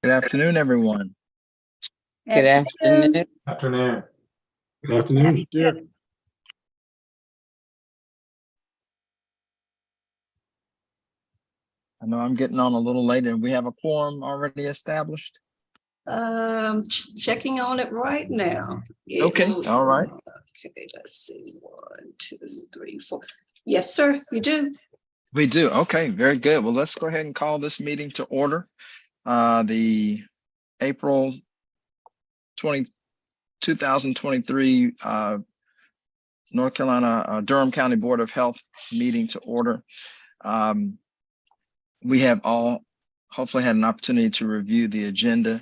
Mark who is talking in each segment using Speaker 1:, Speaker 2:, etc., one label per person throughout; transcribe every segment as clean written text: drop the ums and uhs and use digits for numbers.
Speaker 1: Good afternoon, everyone.
Speaker 2: Good afternoon.
Speaker 3: Afternoon.
Speaker 4: Good afternoon. Yeah.
Speaker 1: I know I'm getting on a little late and we have a quorum already established.
Speaker 2: Checking on it right now.
Speaker 1: Okay, all right.
Speaker 2: Okay, let's see. 1, 2, 3, 4. Yes, sir, you do.
Speaker 1: We do. Okay, very good. Well, let's go ahead and call this meeting to order. The April 2023 North Carolina Durham County Board of Health meeting to order. We have all hopefully had an opportunity to review the agenda.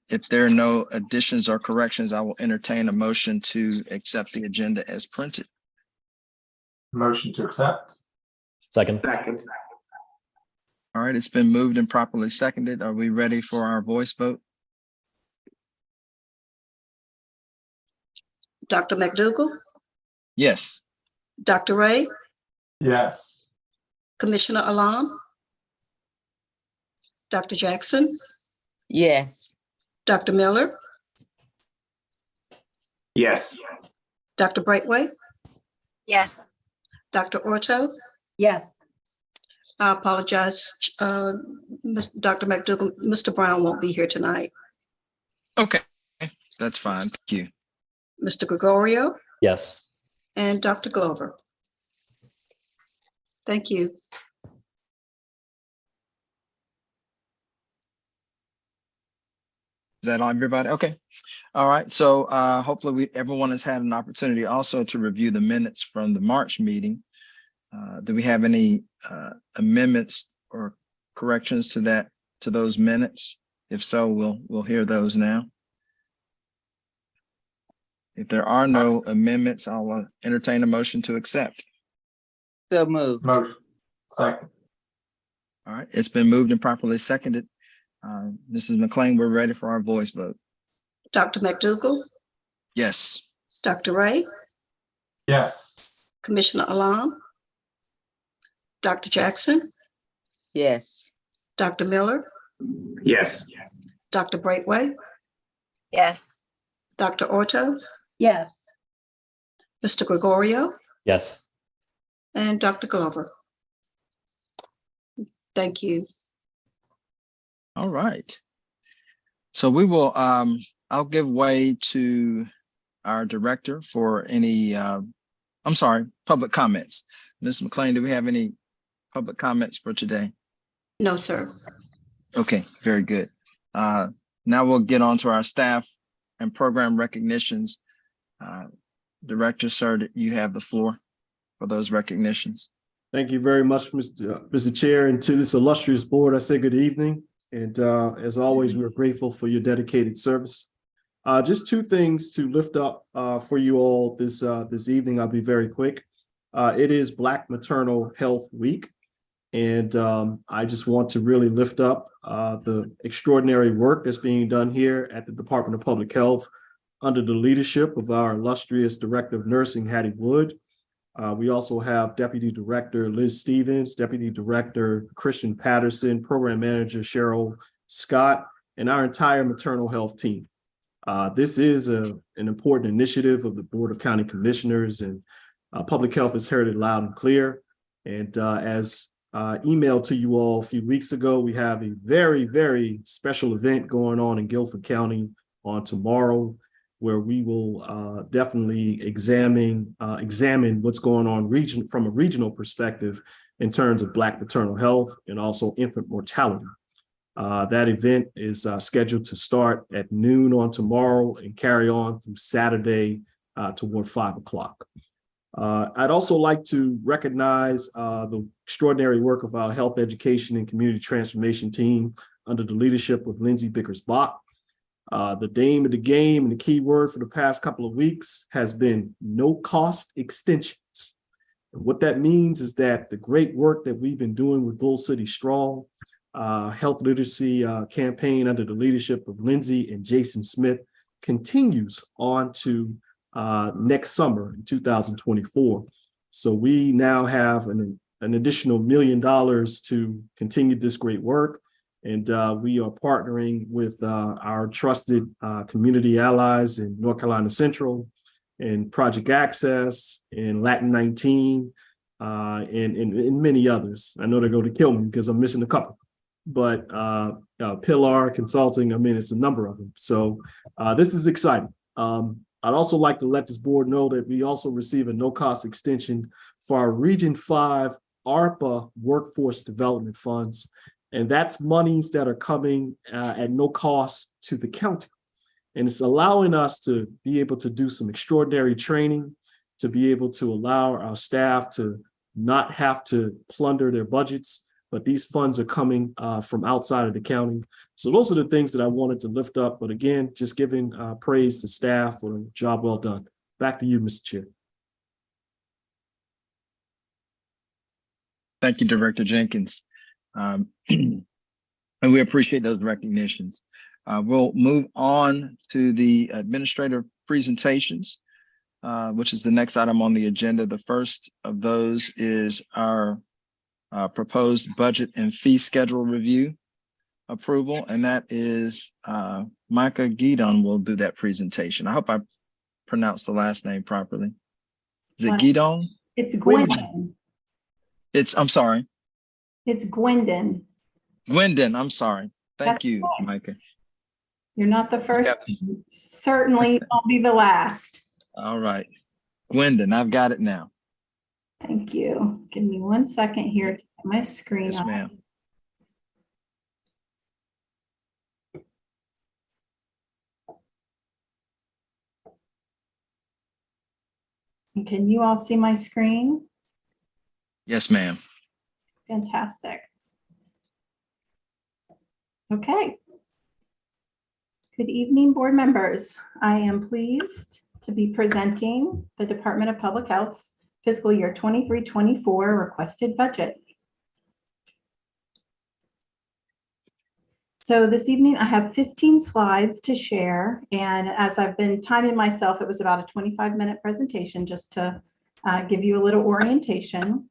Speaker 1: If there are no additions or corrections, I will entertain a motion to accept the agenda as printed.
Speaker 3: Motion to accept.
Speaker 5: Second.
Speaker 1: All right, it's been moved and properly seconded. Are we ready for our voice vote?
Speaker 2: Dr. McDougall,
Speaker 1: Yes.
Speaker 2: Dr. Ray,
Speaker 3: Yes.
Speaker 2: Commissioner Alam, Dr. Jackson, yes, Dr. Miller,
Speaker 3: Yes.
Speaker 2: Dr. Brightway,
Speaker 6: Yes.
Speaker 2: Dr. Orto.
Speaker 6: Yes.
Speaker 2: I apologize, Dr. McDougall, Mr. Brown won't be here tonight.
Speaker 1: Okay, that's fine. Thank you.
Speaker 2: Mr. Gregorio
Speaker 5: Yes.
Speaker 2: and Dr. Glover. Thank you.
Speaker 1: Is that on everybody? Okay. All right. So hopefully everyone has had an opportunity also to review the minutes from the March meeting. Do we have any amendments or corrections to those minutes? If so, we'll hear those now. If there are no amendments, I'll entertain a motion to accept.
Speaker 2: So moved.
Speaker 3: Motion. Second.
Speaker 1: All right. It's been moved and properly seconded. Mrs. McLean, we're ready for our voice vote.
Speaker 2: Dr. McDougall,
Speaker 1: Yes.
Speaker 2: Dr. Ray,
Speaker 3: Yes.
Speaker 2: Commissioner Alam, Dr. Jackson,
Speaker 7: Yes.
Speaker 2: Dr. Miller,
Speaker 3: Yes.
Speaker 2: Dr. Brightway,
Speaker 6: Yes.
Speaker 2: Dr. Orto,
Speaker 6: Yes.
Speaker 2: Mr. Gregorio,
Speaker 5: Yes.
Speaker 2: and Dr. Glover. Thank you.
Speaker 1: All right. So we will, I'll give way to our director for any, public comments. Ms. McLean, do we have any public comments for today?
Speaker 2: No, sir.
Speaker 1: Okay, very good. Now we'll get on to our staff and program recognitions. Director, sir, you have the floor for those recognitions.
Speaker 4: Thank you very much, Mr. Chair, and to this illustrious board, I say good evening. And as always, we're grateful for your dedicated service. Just two things to lift up for you all this evening. I'll be very quick. It is Black Maternal Health Week. And I just want to really lift up the extraordinary work that's being done here at the Department of Public Health under the leadership of our illustrious Director of Nursing, Hattie Wood. We also have Deputy Director Liz Stevens, Deputy Director Christian Patterson, Program Manager Cheryl Scott, and our entire maternal health team. This is an important initiative of the Board of County Commissioners, and public health is heard loud and clear. And as emailed to you all a few weeks ago, we have a very, very special event going on in Guilford County on tomorrow, where we will definitely examine what's going on from a regional perspective in terms of Black maternal health and also infant mortality. That event is scheduled to start at noon on tomorrow and carry on through Saturday toward 5 o'clock. I'd also like to recognize the extraordinary work of our health education and community transformation team under the leadership of Lindsay Bickers-Bach. The name of the game and the key word for the past couple of weeks has been no cost extensions. And what that means is that the great work that we've been doing with Bull City Strong health literacy campaign under the leadership of Lindsay and Jason Smith continues on to next summer in 2024. So we now have an additional $1 million to continue this great work. And we are partnering with our trusted community allies in North Carolina Central and Project Access and Latin 19 and many others. I know they're going to kill me because I'm missing a couple, but Pillar Consulting, I mean, it's a number of them. So this is exciting. I'd also like to let this board know that we also receive a no-cost extension for our Region 5 ARPA workforce development funds. And that's monies that are coming at no cost to the county. And it's allowing us to be able to do some extraordinary training, to be able to allow our staff to not have to plunder their budgets, but these funds are coming from outside of the county. So those are the things that I wanted to lift up. But again, just giving praise to staff for a job well done. Back to you, Mr. Chair.
Speaker 1: Thank you, Director Jenkins. And we appreciate those recognitions. We'll move on to the administrative presentations, which is the next item on the agenda. The first of those is our proposed budget and fee schedule review approval, and that is Micah Guidon will do that presentation. I hope I pronounced the last name properly. Is it Guidon?
Speaker 5: It's Gwendon.
Speaker 1: I'm sorry.
Speaker 5: It's Gwendon.
Speaker 1: Gwendon, I'm sorry. Thank
Speaker 5: That's
Speaker 1: you,
Speaker 5: okay.
Speaker 1: Micah.
Speaker 5: You're not the first.
Speaker 1: Yep.
Speaker 5: Certainly won't be the last.
Speaker 1: All right. Gwendon, I've got it now.
Speaker 5: Thank you. Give me 1 second here to get my screen
Speaker 1: Yes,
Speaker 5: up.
Speaker 1: ma'am.
Speaker 5: And can you all see my screen?
Speaker 1: Yes, ma'am.
Speaker 5: Fantastic. Okay. Good evening, board members. I am pleased to be presenting the Department of Public Health's fiscal year 23-24 requested budget. So this evening I have 15 slides to share, and as I've been timing myself, it was about a 25-minute presentation just to give you a little orientation.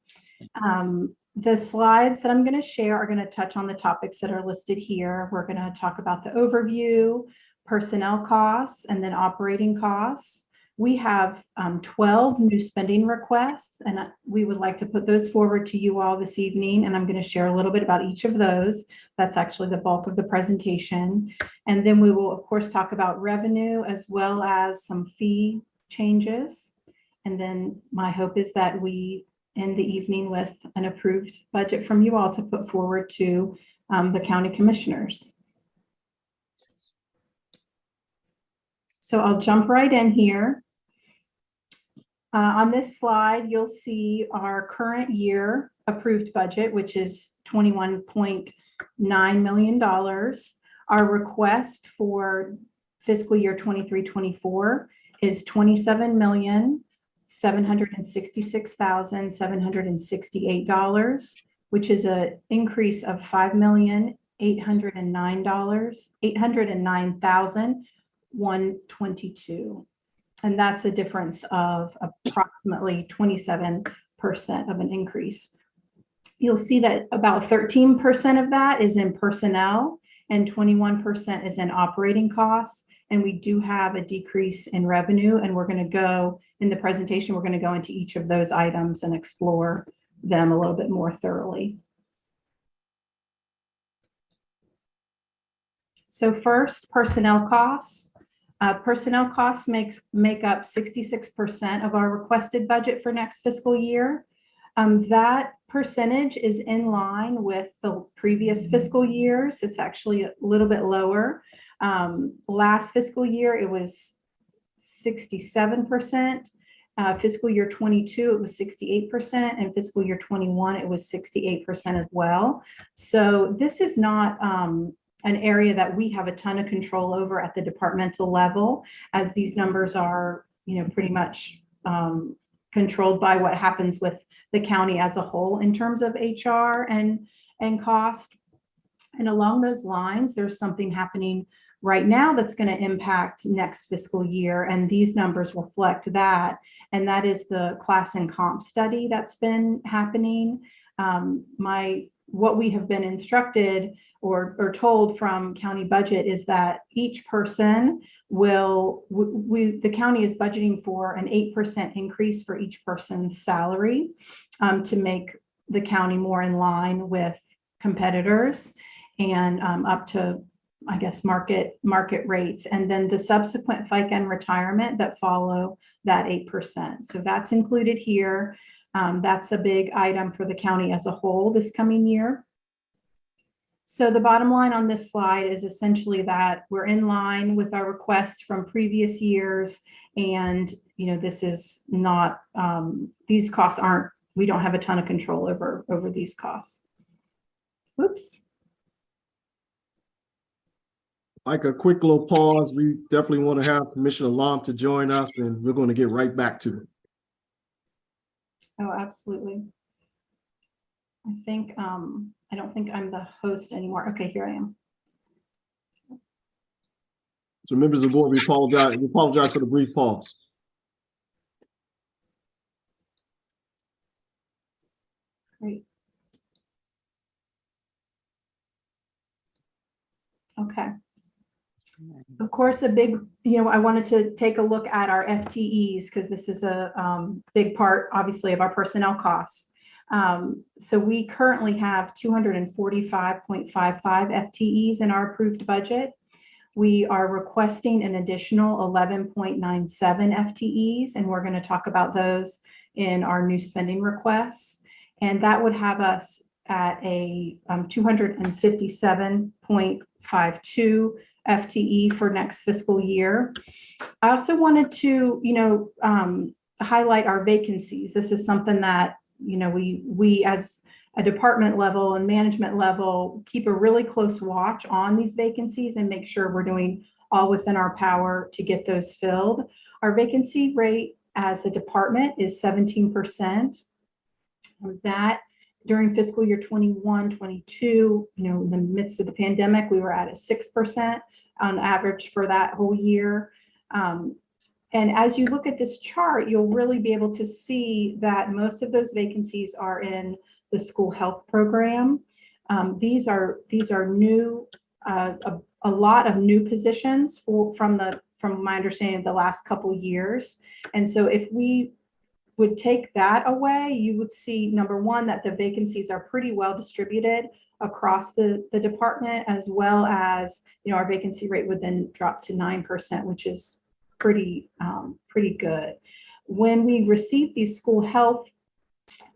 Speaker 5: The slides that I'm going to share are going to touch on the topics that are listed here. We're going to talk about the overview, personnel costs, and then operating costs. We have 12 new spending requests, and we would like to put those forward to you all this evening, and I'm going to share a little bit about each of those. That's actually the bulk of the presentation. And then we will, of course, talk about revenue as well as some fee changes. And then my hope is that we end the evening with an approved budget from you all to put forward to the county commissioners. So I'll jump right in here. On this slide, you'll see our current year approved budget, which is $21.9 million. Our request for fiscal year 23-24 is $27,766,768, which is an increase of $5,809,122. And that's a difference of approximately 27% of an increase. You'll see that about 13% of that is in personnel and 21% is in operating costs. And we do have a decrease in revenue, and we're going to go in the presentation, we're going to go into each of those items and explore them a little bit more thoroughly. So first, personnel costs. Personnel costs make up 66% of our requested budget for next fiscal year. That percentage is in line with the previous fiscal years. It's actually a little bit lower. Last fiscal year, it was 67%. Fiscal year 22, it was 68%, and fiscal year 21, it was 68% as well. So this is not an area that we have a ton of control over at the departmental level, as these numbers are, pretty much controlled by what happens with the county as a whole in terms of HR and cost. And along those lines, there's something happening right now that's going to impact next fiscal year, and these numbers reflect that. And that is the class and comp study that's been happening. What we have been instructed or told from county budget is that each person the county is budgeting for an 8% increase for each person's salary to make the county more in line with competitors and up to, I guess, market rates. And then the subsequent FICA and retirement that follow that 8%. So that's included here. That's a big item for the county as a whole this coming year. So the bottom line on this slide is essentially that we're in line with our request from previous years. And, this is not, these costs aren't, we don't have a ton of control over these costs. Oops.
Speaker 4: Like a quick little pause, we definitely want to have Commissioner Lum to join us, and we're going to get right back to it.
Speaker 5: Oh, absolutely. I don't think I'm the host anymore. Okay, here I am.
Speaker 4: So members of the board, we apologize for the brief pause.
Speaker 5: Great. Okay. Of course, a big, I wanted to take a look at our FTEs because this is a big part, obviously, of our personnel costs. So we currently have 245.55 FTEs in our approved budget. We are requesting an additional 11.97 FTEs, and we're going to talk about those in our new spending requests. And that would have us at a 257.52 FTE for next fiscal year. I also wanted to, highlight our vacancies. This is something that, we as a department level and management level keep a really close watch on these vacancies and make sure we're doing all within our power to get those filled. Our vacancy rate as a department is 17%. That during fiscal year 21-22, in the midst of the pandemic, we were at a 6% on average for that whole year. And as you look at this chart, you'll really be able to see that most of those vacancies are in the school health program. These are new, a lot of new positions from my understanding of the last couple of years. And so if we would take that away, you would see, number one, that the vacancies are pretty well distributed across the department, as well as, our vacancy rate would then drop to 9%, which is pretty good. When we received these school health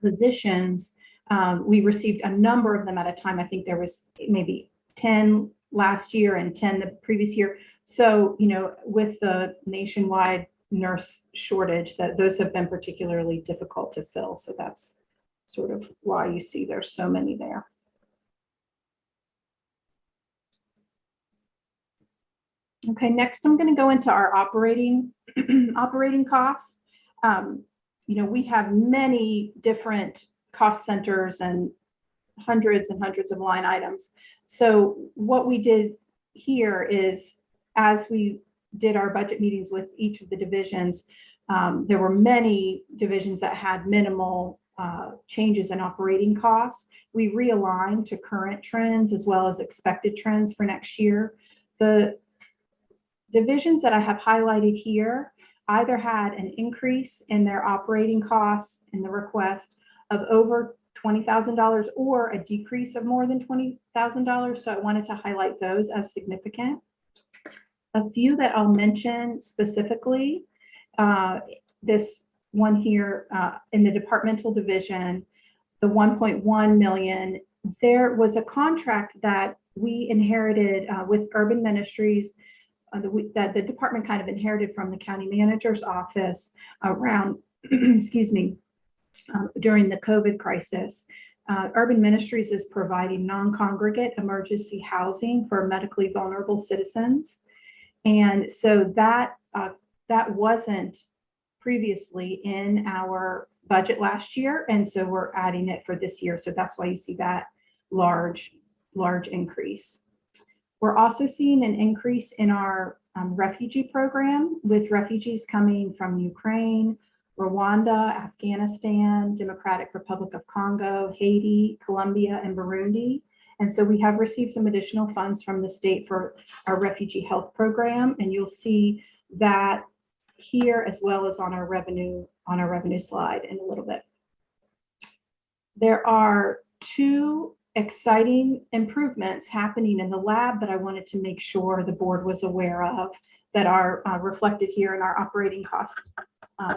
Speaker 5: positions, we received a number of them at a time. I think there was maybe 10 last year and 10 the previous year. So, with the nationwide nurse shortage, that those have been particularly difficult to fill. So that's sort of why you see there's so many there. Okay, next I'm going to go into our operating costs. We have many different cost centers and hundreds of line items. So what we did here is, as we did our budget meetings with each of the divisions, there were many divisions that had minimal changes in operating costs. We realigned to current trends as well as expected trends for next year. The divisions that I have highlighted here either had an increase in their operating costs in the request of over $20,000 or a decrease of more than $20,000. So I wanted to highlight those as significant. A few that I'll mention specifically, this one here in the departmental division, the 1.1 million, there was a contract that we inherited with Urban Ministries that the department kind of inherited from the county manager's office around, excuse me, during the COVID crisis. Urban Ministries is providing non-congregate emergency housing for medically vulnerable citizens. And so that wasn't previously in our budget last year. And so we're adding it for this year. So that's why you see that large increase. We're also seeing an increase in our refugee program, with refugees coming from Ukraine, Rwanda, Afghanistan, Democratic Republic of Congo, Haiti, Colombia, and Burundi. And so we have received some additional funds from the state for our refugee health program, and you'll see that here as well as on our revenue slide in a little bit. There are two exciting improvements happening in the lab that I wanted to make sure the board was aware of that are reflected here in our operating cost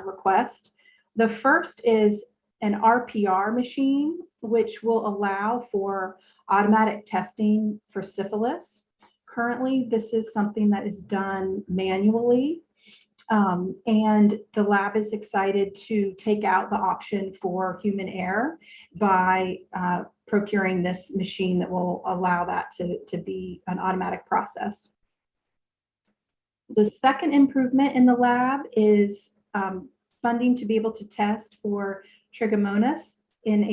Speaker 5: request. The first is an RPR machine, which will allow for automatic testing for syphilis. Currently, this is something that is done manually, and the lab is excited to take out the option for human error by procuring this machine that will allow that to be an automatic process. The second improvement in the lab is funding to be able to test for trichomonas in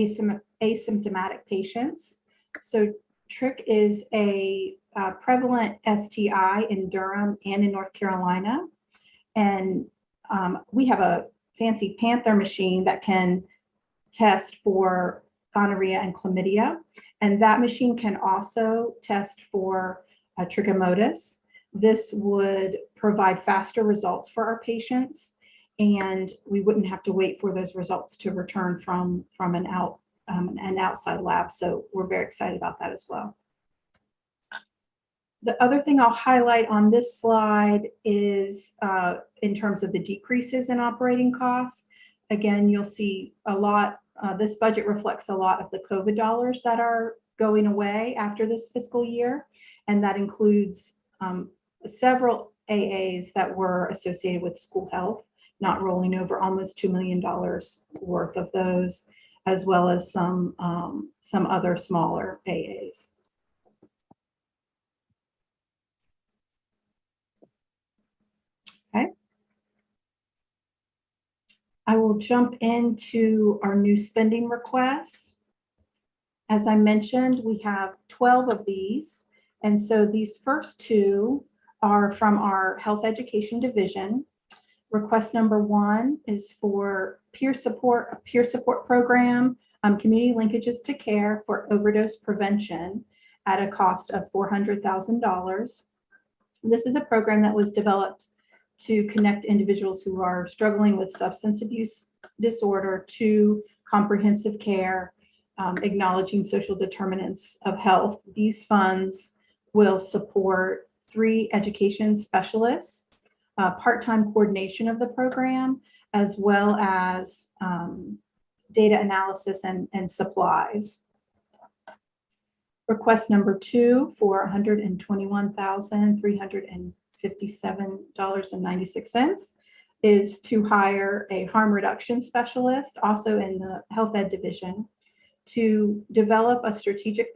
Speaker 5: asymptomatic patients. So TRIC is a prevalent STI in Durham and in North Carolina. And we have a fancy Panther machine that can test for gonorrhea and chlamydia. And that machine can also test for trichomonas. This would provide faster results for our patients, and we wouldn't have to wait for those results to return from an outside lab. So we're very excited about that as well. The other thing I'll highlight on this slide is in terms of the decreases in operating costs. Again, you'll see a lot, this budget reflects a lot of the COVID dollars that are going away after this fiscal year. And that includes several AAs that were associated with school health, not rolling over, almost $2 million worth of those, as well as some other smaller AAs. Okay. I will jump into our new spending requests. As I mentioned, we have 12 of these. And so these first two are from our health education division. Request number 1 is for a peer support program, community linkages to care for overdose prevention at a cost of $400,000. This is a program that was developed to connect individuals who are struggling with substance abuse disorder to comprehensive care, acknowledging social determinants of health. These funds will support 3 education specialists, part-time coordination of the program, as well as data analysis and supplies. Request number 2 for $121,357.96 is to hire a harm reduction specialist, also in the health ed division, to develop a strategic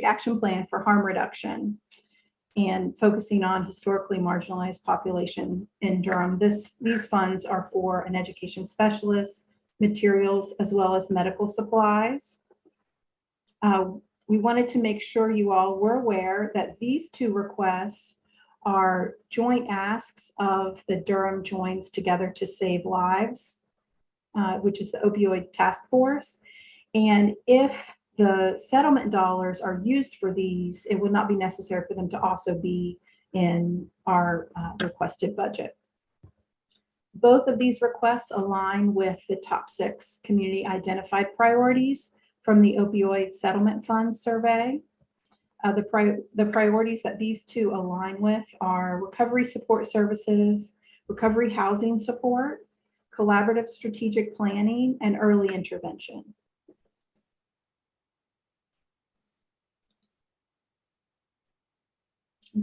Speaker 5: action plan for harm reduction and focusing on historically marginalized population in Durham. These funds are for an education specialist, materials, as well as medical supplies. We wanted to make sure you all were aware that these 2 requests are joint asks of the Durham Joins Together to Save Lives, which is the opioid task force. And if the settlement dollars are used for these, it would not be necessary for them to also be in our requested budget. Both of these requests align with the top 6 community identified priorities from the opioid settlement fund survey. The priorities that these 2 align with are recovery support services, recovery housing support, collaborative strategic planning, and early intervention.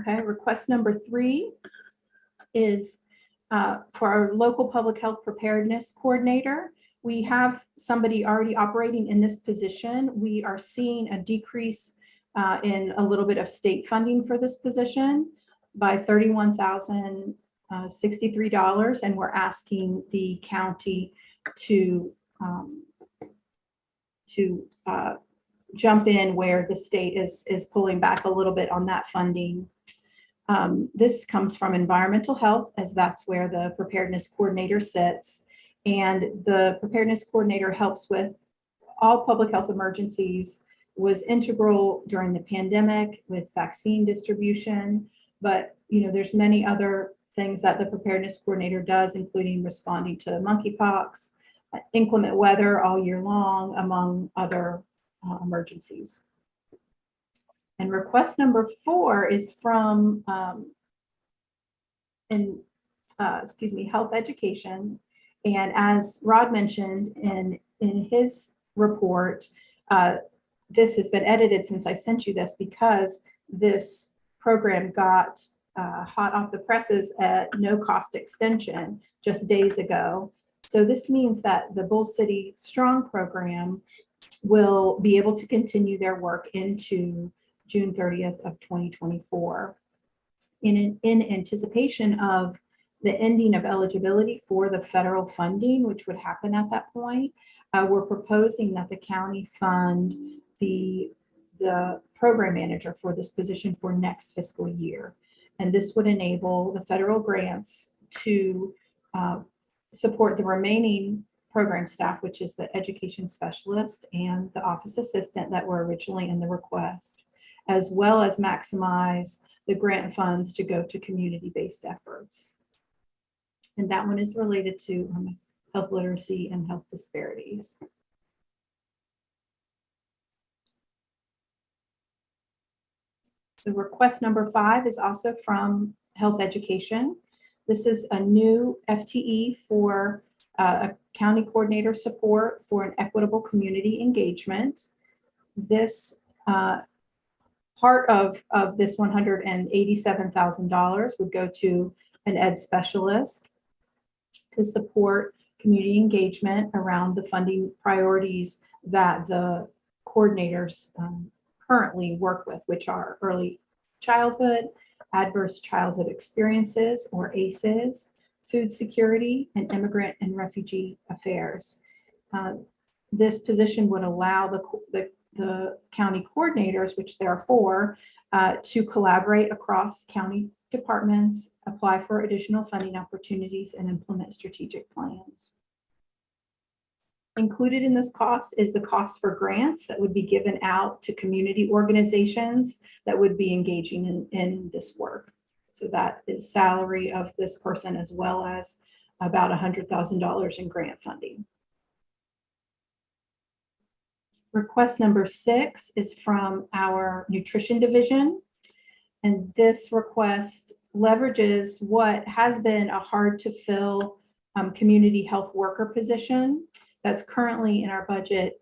Speaker 5: Okay, request number 3 is for our local public health preparedness coordinator. We have somebody already operating in this position. We are seeing a decrease in a little bit of state funding for this position by $31,063, and we're asking the county to jump in where the state is pulling back a little bit on that funding. This comes from environmental health, as that's where the preparedness coordinator sits. And the preparedness coordinator helps with all public health emergencies was integral during the pandemic with vaccine distribution. But, there's many other things that the preparedness coordinator does, including responding to monkeypox, inclement weather all year long, among other emergencies. And request number 4 is from health education. And as Rod mentioned in his report, this has been edited since I sent you this because this program got hot off the presses at no cost extension just days ago. So this means that the Bull City Strong program will be able to continue their work into June 30th of 2024. In anticipation of the ending of eligibility for the federal funding, which would happen at that point, we're proposing that the county fund the program manager for this position for next fiscal year. And this would enable the federal grants to support the remaining program staff, which is the education specialist and the office assistant that were originally in the request, as well as maximize the grant funds to go to community-based efforts. And that one is related to health literacy and health disparities. So request number 5 is also from health education. This is a new FTE for a county coordinator support for an equitable community engagement. This part of this $187,000 would go to an ed specialist to support community engagement around the funding priorities that the coordinators currently work with, which are early childhood, adverse childhood experiences, or ACEs, food security, and immigrant and refugee affairs. This position would allow the county coordinators, which there are 4, to collaborate across county departments, apply for additional funding opportunities, and implement strategic plans. Included in this cost is the cost for grants that would be given out to community organizations that would be engaging in this work. So that is salary of this person, as well as about $100,000 in grant funding. Request number 6 is from our nutrition division. And this request leverages what has been a hard to fill community health worker position that's currently in our budget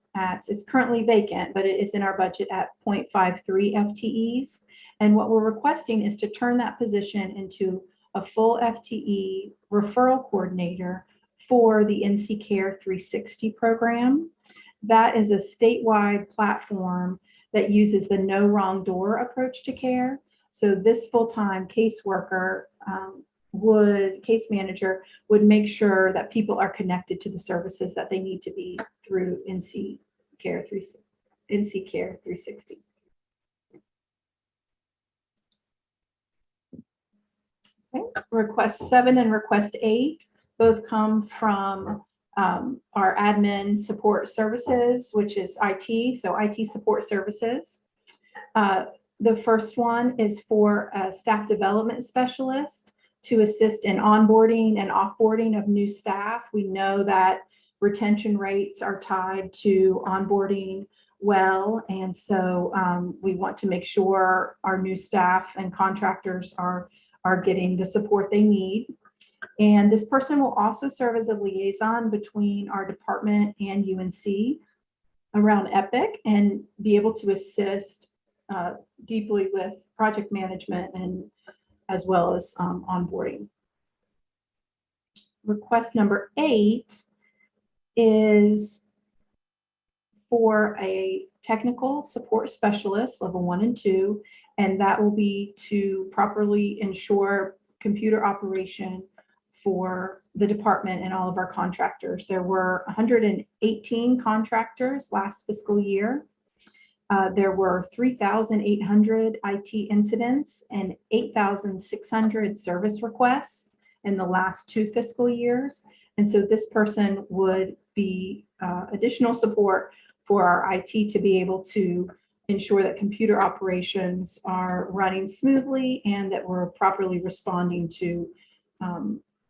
Speaker 5: it's currently vacant, but it is in our budget at 0.53 FTEs. And what we're requesting is to turn that position into a full FTE referral coordinator for the NC Care 360 program. That is a statewide platform that uses the no wrong door approach to care. So this full-time caseworker case manager would make sure that people are connected to the services that they need to be through NC Care 360. Okay. Request 7 and request 8 both come from our admin support services, which is IT, so IT support services. The first one is for a staff development specialist to assist in onboarding and offboarding of new staff. We know that retention rates are tied to onboarding well, and so we want to make sure our new staff and contractors are getting the support they need. And this person will also serve as a liaison between our department and UNC around EPIC and be able to assist deeply with project management and as well as onboarding. Request number 8 is for a technical support specialist, level 1 and 2, and that will be to properly ensure computer operation for the department and all of our contractors. There were 118 contractors last fiscal year. There were 3,800 IT incidents and 8,600 service requests in the last 2 fiscal years. And so this person would be additional support for our IT to be able to ensure that computer operations are running smoothly and that we're properly responding to,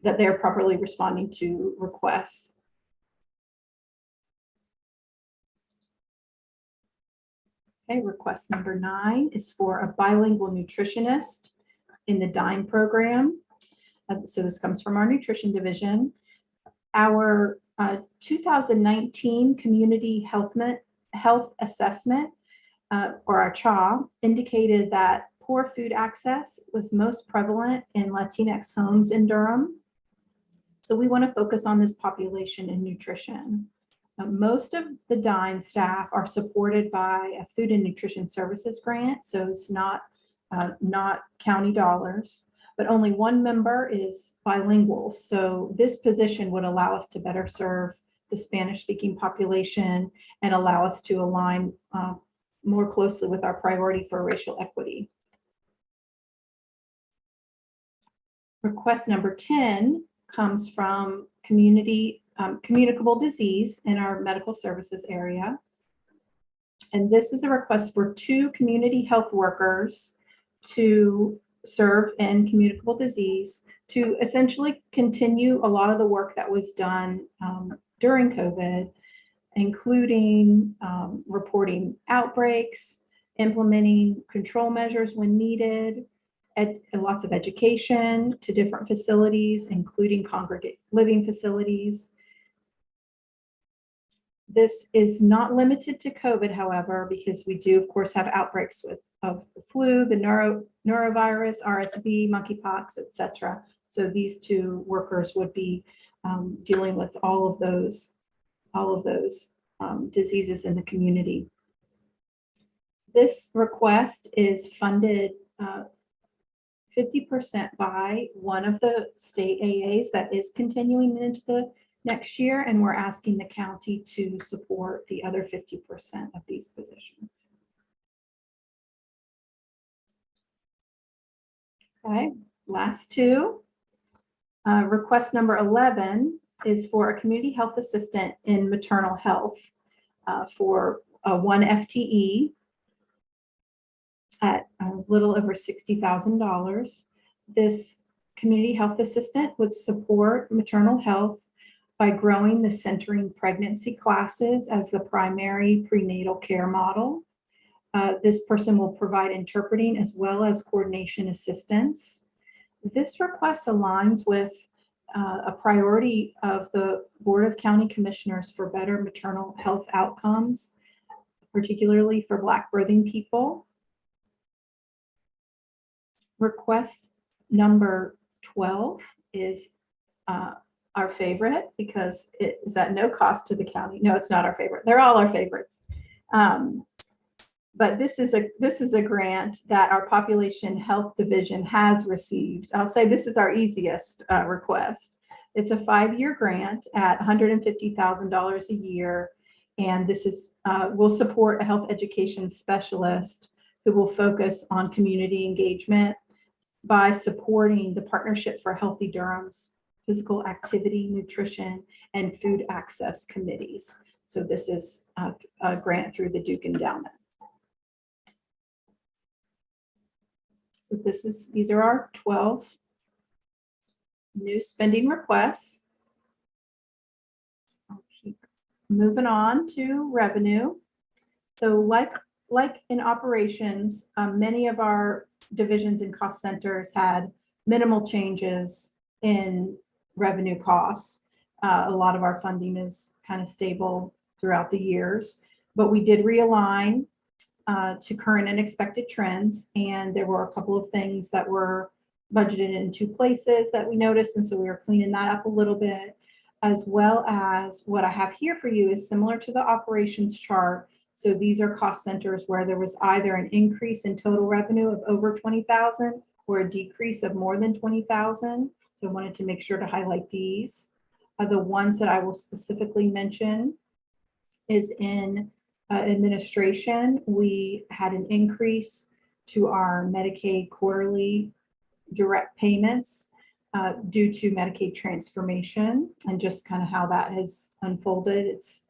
Speaker 5: that they're properly responding to requests. Okay, request number 9 is for a bilingual nutritionist in the DINE program. So this comes from our nutrition division. Our 2019 community health assessment, or our CHA, indicated that poor food access was most prevalent in Latinx homes in Durham. So we want to focus on this population in nutrition. Most of the DINE staff are supported by a food and nutrition services grant, so it's not county dollars, but only one member is bilingual. So this position would allow us to better serve the Spanish-speaking population and allow us to align more closely with our priority for racial equity. Request number 10 comes from communicable disease in our medical services area. And this is a request for 2 community health workers to serve in communicable disease to essentially continue a lot of the work that was done during COVID, including reporting outbreaks, implementing control measures when needed, lots of education to different facilities, including congregate living facilities. This is not limited to COVID, however, because we do, of course, have outbreaks of the flu, the norovirus, RSV, monkeypox, etc. So these 2 workers would be dealing with all of those diseases in the community. This request is funded 50% by one of the state AAs that is continuing into the next year, and we're asking the county to support the other 50% of these positions. Okay, last 2. Request number 11 is for a community health assistant in maternal health for 1 FTE at a little over $60,000. This community health assistant would support maternal health by growing the centering pregnancy classes as the primary prenatal care model. This person will provide interpreting as well as coordination assistance. This request aligns with a priority of the Board of County Commissioners for better maternal health outcomes, particularly for Black birthing people. Request number 12 is our favorite because it is at no cost to the county. No, it's not our favorite. They're all our favorites. But this is a grant that our Population Health Division has received. I'll say this is our easiest request. It's a 5-year grant at $150,000 a year, and this is will support a health education specialist who will focus on community engagement by supporting the Partnership for Healthy Durham's physical activity, nutrition, and food access committees. So this is a grant through the Duke Endowment. So these are our 12 new spending requests. I'll keep moving on to revenue. So like in operations, many of our divisions and cost centers had minimal changes in revenue costs. A lot of our funding is kind of stable throughout the years, but we did realign to current and expected trends. And there were a couple of things that were budgeted in 2 places that we noticed. And so we were cleaning that up a little bit, as well as what I have here for you is similar to the operations chart. So these are cost centers where there was either an increase in total revenue of over 20,000 or a decrease of more than 20,000. So I wanted to make sure to highlight these. The ones that I will specifically mention is in administration. We had an increase to our Medicaid quarterly direct payments due to Medicaid transformation and just kind of how that has unfolded. It's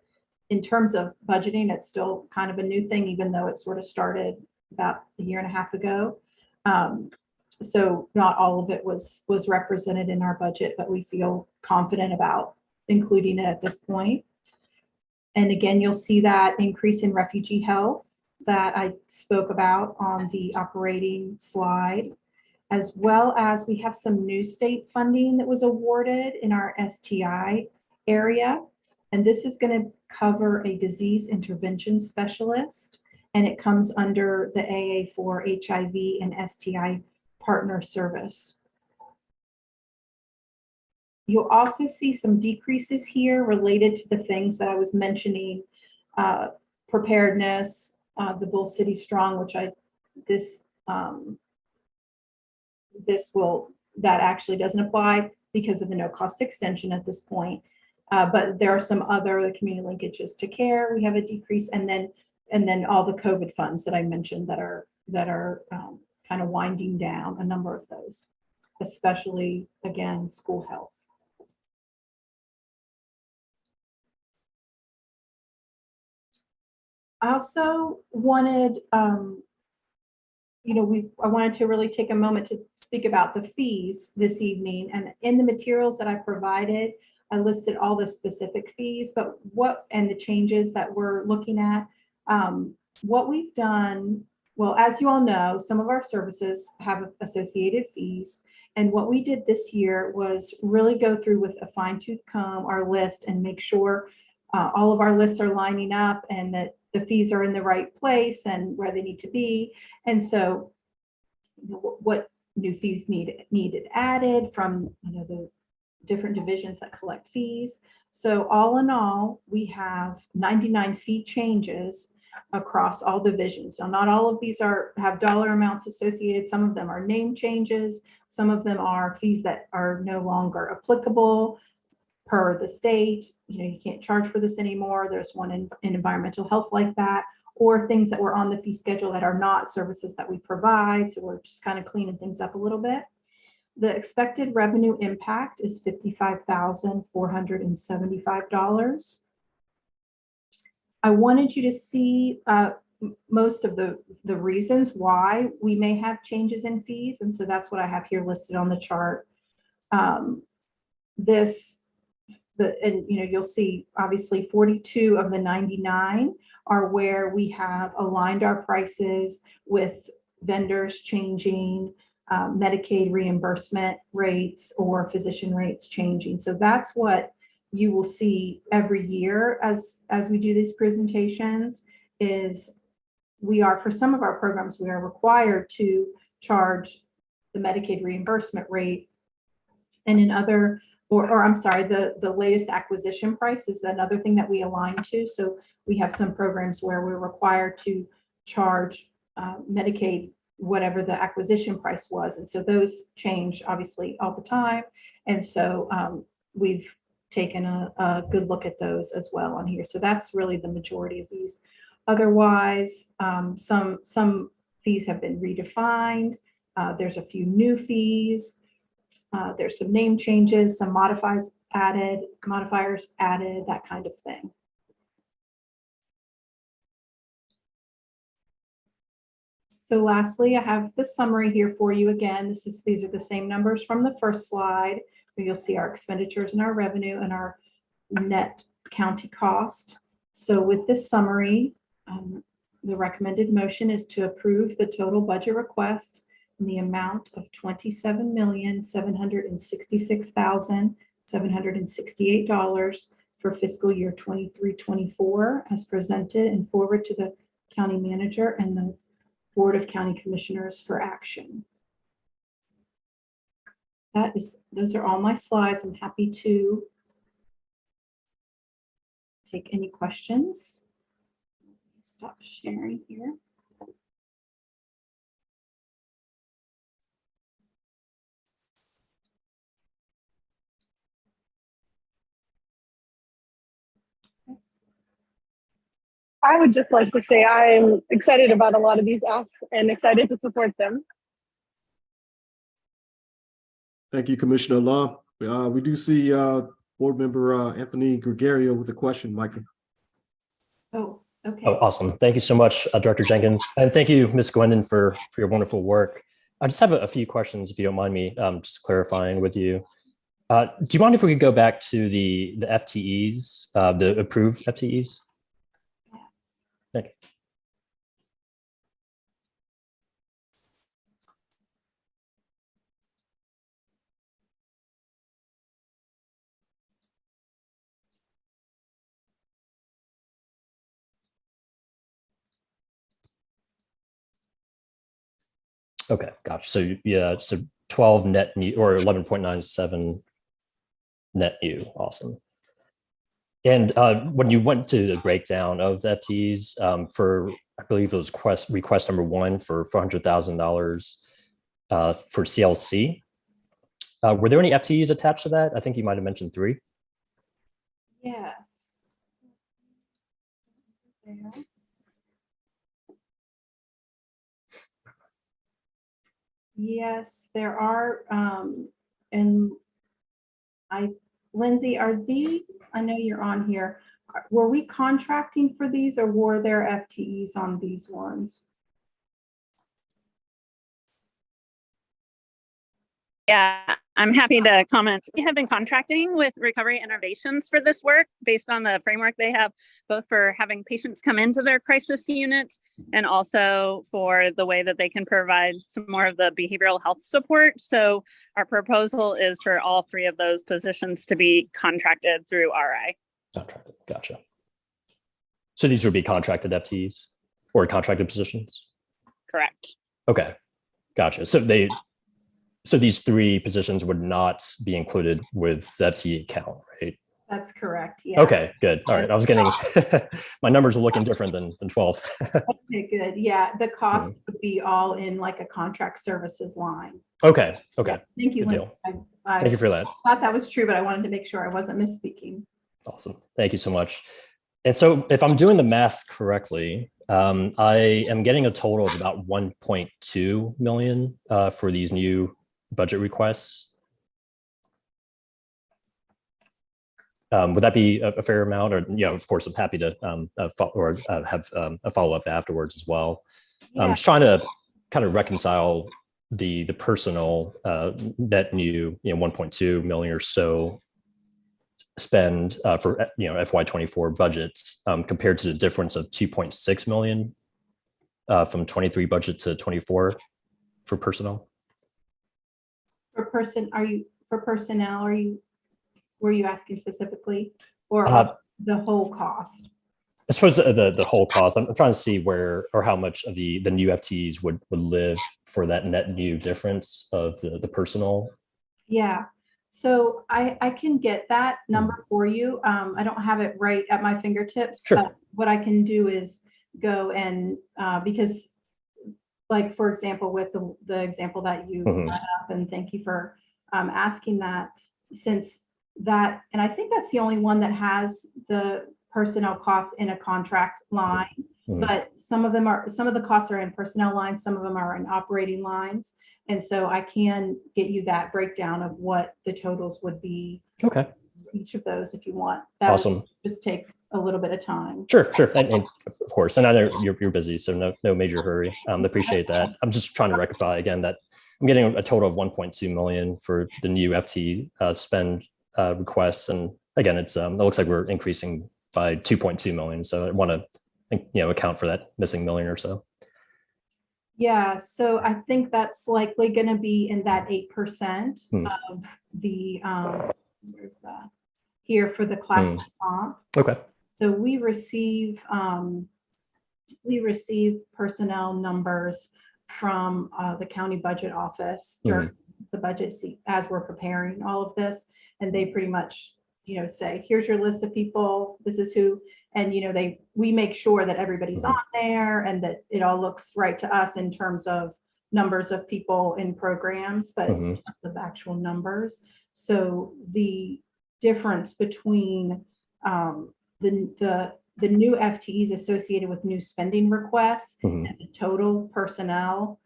Speaker 5: in terms of budgeting, it's still kind of a new thing, even though it sort of started about a year and a half ago. So not all of it was represented in our budget, but we feel confident about including it at this point. And again, you'll see that increase in refugee health that I spoke about on the operating slide, as well as we have some new state funding that was awarded in our STI area. And this is going to cover a disease intervention specialist, and it comes under the AA for HIV and STI partner service. You'll also see some decreases here related to the things that I was mentioning, preparedness, the Bull City Strong, which that actually doesn't apply because of the no cost extension at this point. But there are some other community linkages to care. We have a decrease, and then all the COVID funds that I mentioned that are kind of winding down, a number of those, especially again, school health. I also wanted, I wanted to really take a moment to speak about the fees this evening. And in the materials that I provided, I listed all the specific fees, but and the changes that we're looking at. What we've done, well, as you all know, some of our services have associated fees. And what we did this year was really go through with a fine-tooth comb our list and make sure all of our lists are lining up and that the fees are in the right place and where they need to be. And so what new fees needed added from the different divisions that collect fees. So all in all, we have 99 fee changes across all divisions. Now, not all of these have dollar amounts associated. Some of them are name changes. Some of them are fees that are no longer applicable per the state. You can't charge for this anymore. There's one in environmental health like that, or things that were on the fee schedule that are not services that we provide. So we're just kind of cleaning things up a little bit. The expected revenue impact is $55,475. I wanted you to see most of the reasons why we may have changes in fees. And so that's what I have here listed on the chart. You'll see obviously 42 of the 99 are where we have aligned our prices with vendors changing, Medicaid reimbursement rates or physician rates changing. So that's what you will see every year as we do these presentations. Is for some of our programs, we are required to charge the Medicaid reimbursement rate, and in other, the latest acquisition price is another thing that we align to. So we have some programs where we're required to charge Medicaid whatever the acquisition price was. And so those change obviously all the time. And so we've taken a good look at those as well on here. So that's really the majority of these. Otherwise, some fees have been redefined. There's a few new fees. There's some name changes, some modifiers added, that kind of thing. So lastly, I have the summary here for you again. These are the same numbers from the first slide, where you'll see our expenditures and our revenue and our net county cost. So with this summary, the recommended motion is to approve the total budget request in the amount of $27,766,768 for fiscal year 23-24 as presented and forward to the county manager and the Board of County Commissioners for action. Those are all my slides. I'm happy to take any questions. Stop sharing here.
Speaker 7: I would just like to say I'm excited about a lot of these asks and excited to support them.
Speaker 4: Thank you, Commissioner Law. We do see Board Member Anthony Gregorio with a question, Michael.
Speaker 5: Oh, okay.
Speaker 8: Oh, awesome. Thank you so much, Director Jenkins. And thank you, Ms. Gwendon, for your wonderful work. I just have a few questions, if you don't mind me just clarifying with you. Do you mind if we could go back to the FTEs, the approved FTEs?
Speaker 5: Yes.
Speaker 8: Thank you. Okay, gotcha. So yeah, so 12 net new or 11.97 net new. Awesome. And when you went to the breakdown of the FTEs for, I believe it was request number 1 for $400,000 for CLC. Were there any FTEs attached to that? I think you might have mentioned 3.
Speaker 5: Yes. There. Yes, there are, and Lindsay, are these, I know you're on here, were we contracting for these or were there FTEs on these ones?
Speaker 9: Yeah, I'm happy to comment. We have been contracting with Recovery Innovations for this work based on the framework they have, both for having patients come into their crisis unit and also for the way that they can provide some more of the behavioral health support. So our proposal is for all 3 of those positions to be contracted through RI.
Speaker 8: Contracted, gotcha. So these would be contracted FTEs or contracted positions?
Speaker 9: Correct.
Speaker 8: Okay, gotcha. So these 3 positions would not be included with the FTE count, right?
Speaker 5: That's correct. Yeah.
Speaker 8: Okay, good. All right. I was getting, my numbers are looking different than 12.
Speaker 5: Okay, good. Yeah, the cost would be all in like a contract services line.
Speaker 8: Okay, okay.
Speaker 5: Yeah. Thank you,
Speaker 8: Good
Speaker 5: Lindsay. I
Speaker 8: Thank you for that.
Speaker 5: thought that was true, but I wanted to make sure I wasn't misspeaking.
Speaker 8: Awesome. Thank you so much. And so if I'm doing the math correctly, I am getting a total of about 1.2 million for these new budget requests. Would that be a fair amount? Or, you know, of course, I'm happy to have a follow-up afterwards as well.
Speaker 5: Yeah.
Speaker 8: I'm just trying to kind of reconcile the personal net new, 1.2 million or so spend for FY24 budgets compared to the difference of 2.6 million from 23 budget to 24 for personnel.
Speaker 5: For personnel, were you asking specifically, or the whole cost?
Speaker 8: I suppose the whole cost. I'm trying to see where or how much of the new FTEs would live for that net new difference of the personnel.
Speaker 5: Yeah, so I can get that number for you. I don't have it right at my fingertips.
Speaker 8: Sure.
Speaker 5: What I can do is go and because, like, for example, with the example that you brought up, and thank you for asking that, since that, and I think that's the only one that has the personnel costs in a contract line, but some of the costs are in personnel lines, some of them are in operating lines. And so I can get you that breakdown of what the totals would be.
Speaker 8: Okay.
Speaker 5: Each of those, if you want. That
Speaker 8: Awesome.
Speaker 5: would just take a little bit of time.
Speaker 8: Sure. And of course, and I know you're busy, so no major hurry. Appreciate that. I'm just trying to rectify again that I'm getting a total of 1.2 million for the new FT spend requests, and again, it looks like we're increasing by 2.2 million. So I want to account for that missing million or so.
Speaker 5: Yeah, so I think that's likely going to be in that 8% of the where's that here for the class comp.
Speaker 8: Okay.
Speaker 5: So we receive personnel numbers from the county budget office during the budget as we're preparing all of this, and they pretty much say, here's your list of people, this is who, and we make sure that everybody's on there and that it all looks right to us in terms of numbers of people in programs, but in terms of actual numbers. So the difference between the new FTEs associated with new spending requests and the total personnel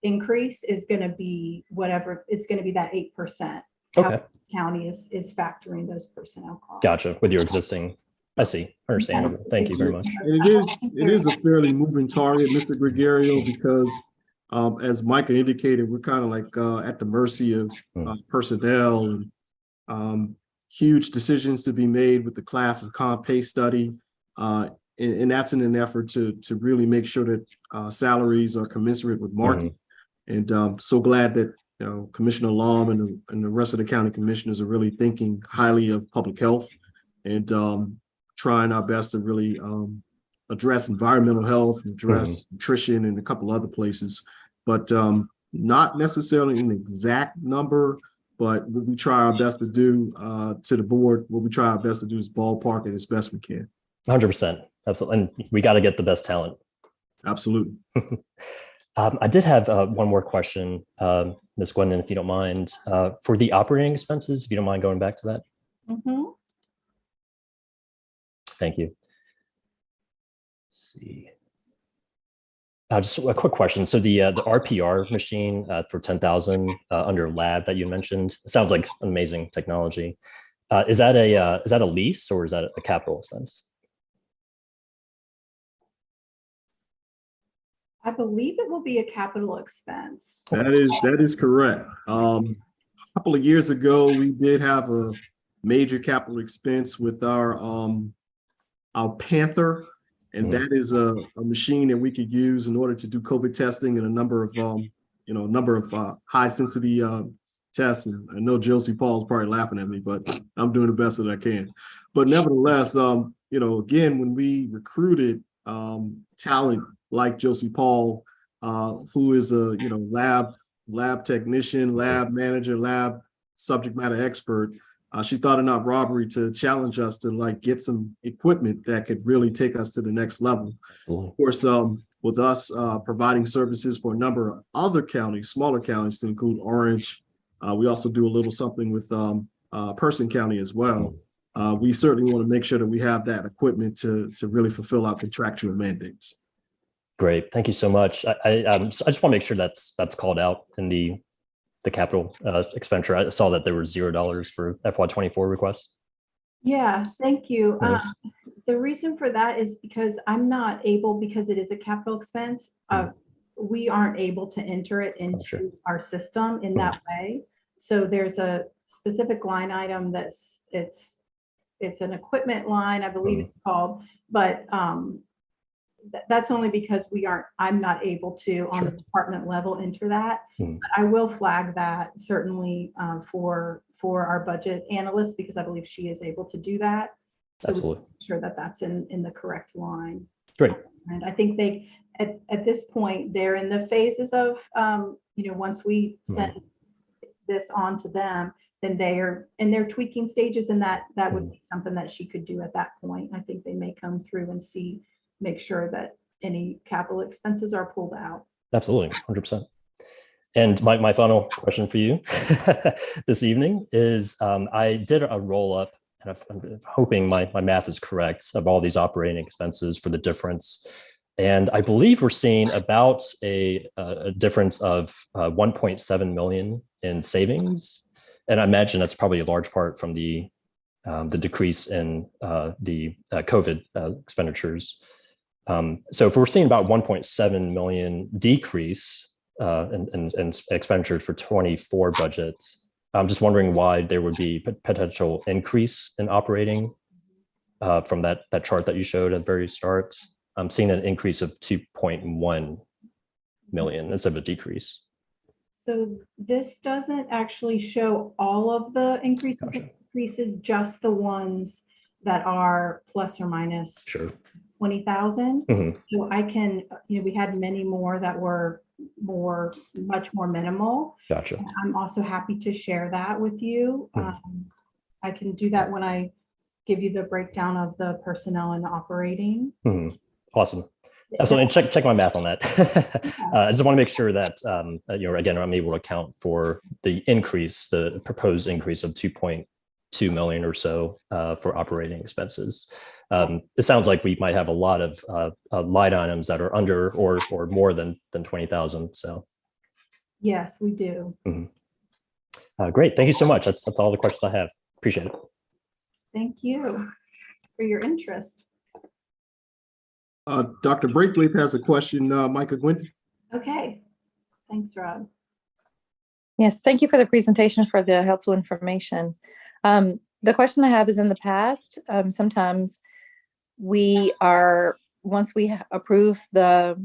Speaker 5: increase is going to be whatever, it's going to be that 8%.
Speaker 8: Okay.
Speaker 5: County is factoring those personnel costs.
Speaker 8: Gotcha. With your existing I see. Understandable. Thank you very much.
Speaker 4: And it is a fairly moving target, Mr. Gregorio, because as Micah indicated, we're kind of like at the mercy of personnel and huge decisions to be made with the class and comp pay study. And that's in an effort to really make sure that salaries are commensurate with market. And so glad that Commissioner Lom and the rest of the county commissioners are really thinking highly of public health and trying our best to really address environmental health, address nutrition, and a couple other places, but not necessarily an exact number. But what we try our best to do to the board, what we try our best to do is ballpark it as best we can.
Speaker 8: 100%. Absolutely. And we got to get the best talent.
Speaker 4: Absolutely.
Speaker 8: I did have one more question, Ms. Gwendon, if you don't mind, for the operating expenses, if you don't mind going back to that.
Speaker 5: Mhm.
Speaker 8: Thank you. Let's see. Just a quick question. So the RPR machine for 10,000 under lab that you mentioned, sounds like an amazing technology. Is that a lease or is that a capital expense?
Speaker 5: I believe it will be a capital expense.
Speaker 4: That is correct. A couple of years ago, we did have a major capital expense with our Panther, and that is a machine that we could use in order to do COVID testing and a number of high sensitivity tests. And I know Josie Paul's probably laughing at me, but I'm doing the best that I can. But nevertheless, again, when we recruited talent like Josie Paul, who is a lab technician, lab manager, lab subject matter expert, she thought it not robbery to challenge us to get some equipment that could really take us to the next level. Of course, with us providing services for a number of other counties, smaller counties to include Orange, we also do a little something with Person County as well. We certainly want to make sure that we have that equipment to really fulfill our contractual mandates.
Speaker 8: Great, thank you so much. I just want to make sure that's called out in the capital expenditure. I saw that there were $0 for FY24 requests.
Speaker 5: Yeah, thank you. The reason for that is because I'm not able, because it is a capital expense, we aren't able to enter it into our system in that way. So there's a specific line item that's it's an equipment line, I believe it's called, but that's only because I'm not able to on the department level enter that. But I will flag that certainly for our budget analyst, because I believe she is able to do that. So
Speaker 8: Absolutely.
Speaker 5: make sure that that's in the correct line.
Speaker 8: Great.
Speaker 5: And I think they, at this point, they're in the phases of, once we send this on to them, then they are in their tweaking stages, and that would be something that she could do at that point. I think they may come through and make sure that any capital expenses are pulled out.
Speaker 8: Absolutely, 100%. And my final question for you this evening is, I did a roll up, and I'm hoping my math is correct, of all these operating expenses for the difference. And I believe we're seeing about a difference of 1.7 million in savings. And I imagine that's probably a large part from the decrease in the COVID expenditures. So if we're seeing about 1.7 million decrease in expenditures for 24 budgets, I'm just wondering why there would be potential increase in operating from that chart that you showed at the very start. I'm seeing an increase of 2.1 million instead of a decrease.
Speaker 5: So this doesn't actually show all of the increases, just the ones that are plus or minus 20,000. So I can, we had many more that were much more minimal.
Speaker 8: Gotcha.
Speaker 5: I'm also happy to share that with you. I can do that when I give you the breakdown of the personnel and the operating.
Speaker 8: Awesome. Absolutely. And check my math on that. I just want to make sure that, again, I'm able to account for the increase, the proposed increase of 2.2 million or so for operating expenses. It sounds like we might have a lot of line items that are under or more than 20,000. So
Speaker 5: yes, we do.
Speaker 8: Great. Thank you so much. That's all the questions I have. Appreciate it.
Speaker 5: Thank you. for your interest.
Speaker 4: Dr. Braithwaite has a question, Micah Gwynn.
Speaker 5: Okay, thanks, Rob.
Speaker 10: Yes, thank you for the presentation, for the helpful information. The question I have is, in the past, sometimes we are, once we approve the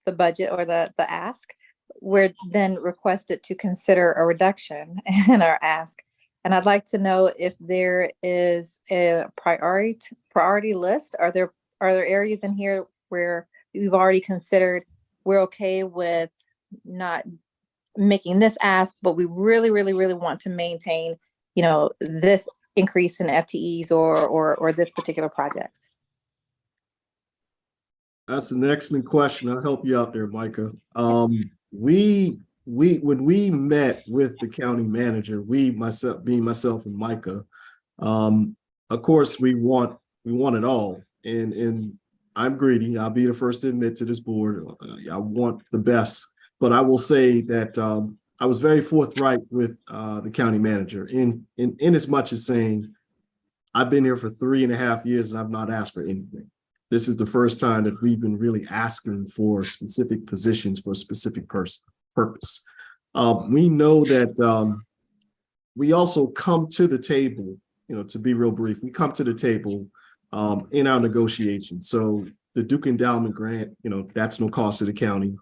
Speaker 10: budget or the ask, we're then requested to consider a reduction in our ask. And I'd like to know if there is a priority list. Are there areas in here where we've already considered we're okay with not making this ask, but we really, really, really want to maintain, this increase in FTEs or this particular project?
Speaker 4: That's an excellent question. I'll help you out there, Micah. When we met with the county manager, myself and Micah, of course we want it all. And I'm greedy. I'll be the first to admit to this board. I want the best, but I will say that I was very forthright with the county manager in as much as saying, I've been here for 3.5 years and I've not asked for anything. This is the first time that we've been really asking for specific positions for a specific purpose. We know that we also come to the table, to be real brief, we come to the table in our negotiations. So the Duke Endowment Grant, that's no cost to the county.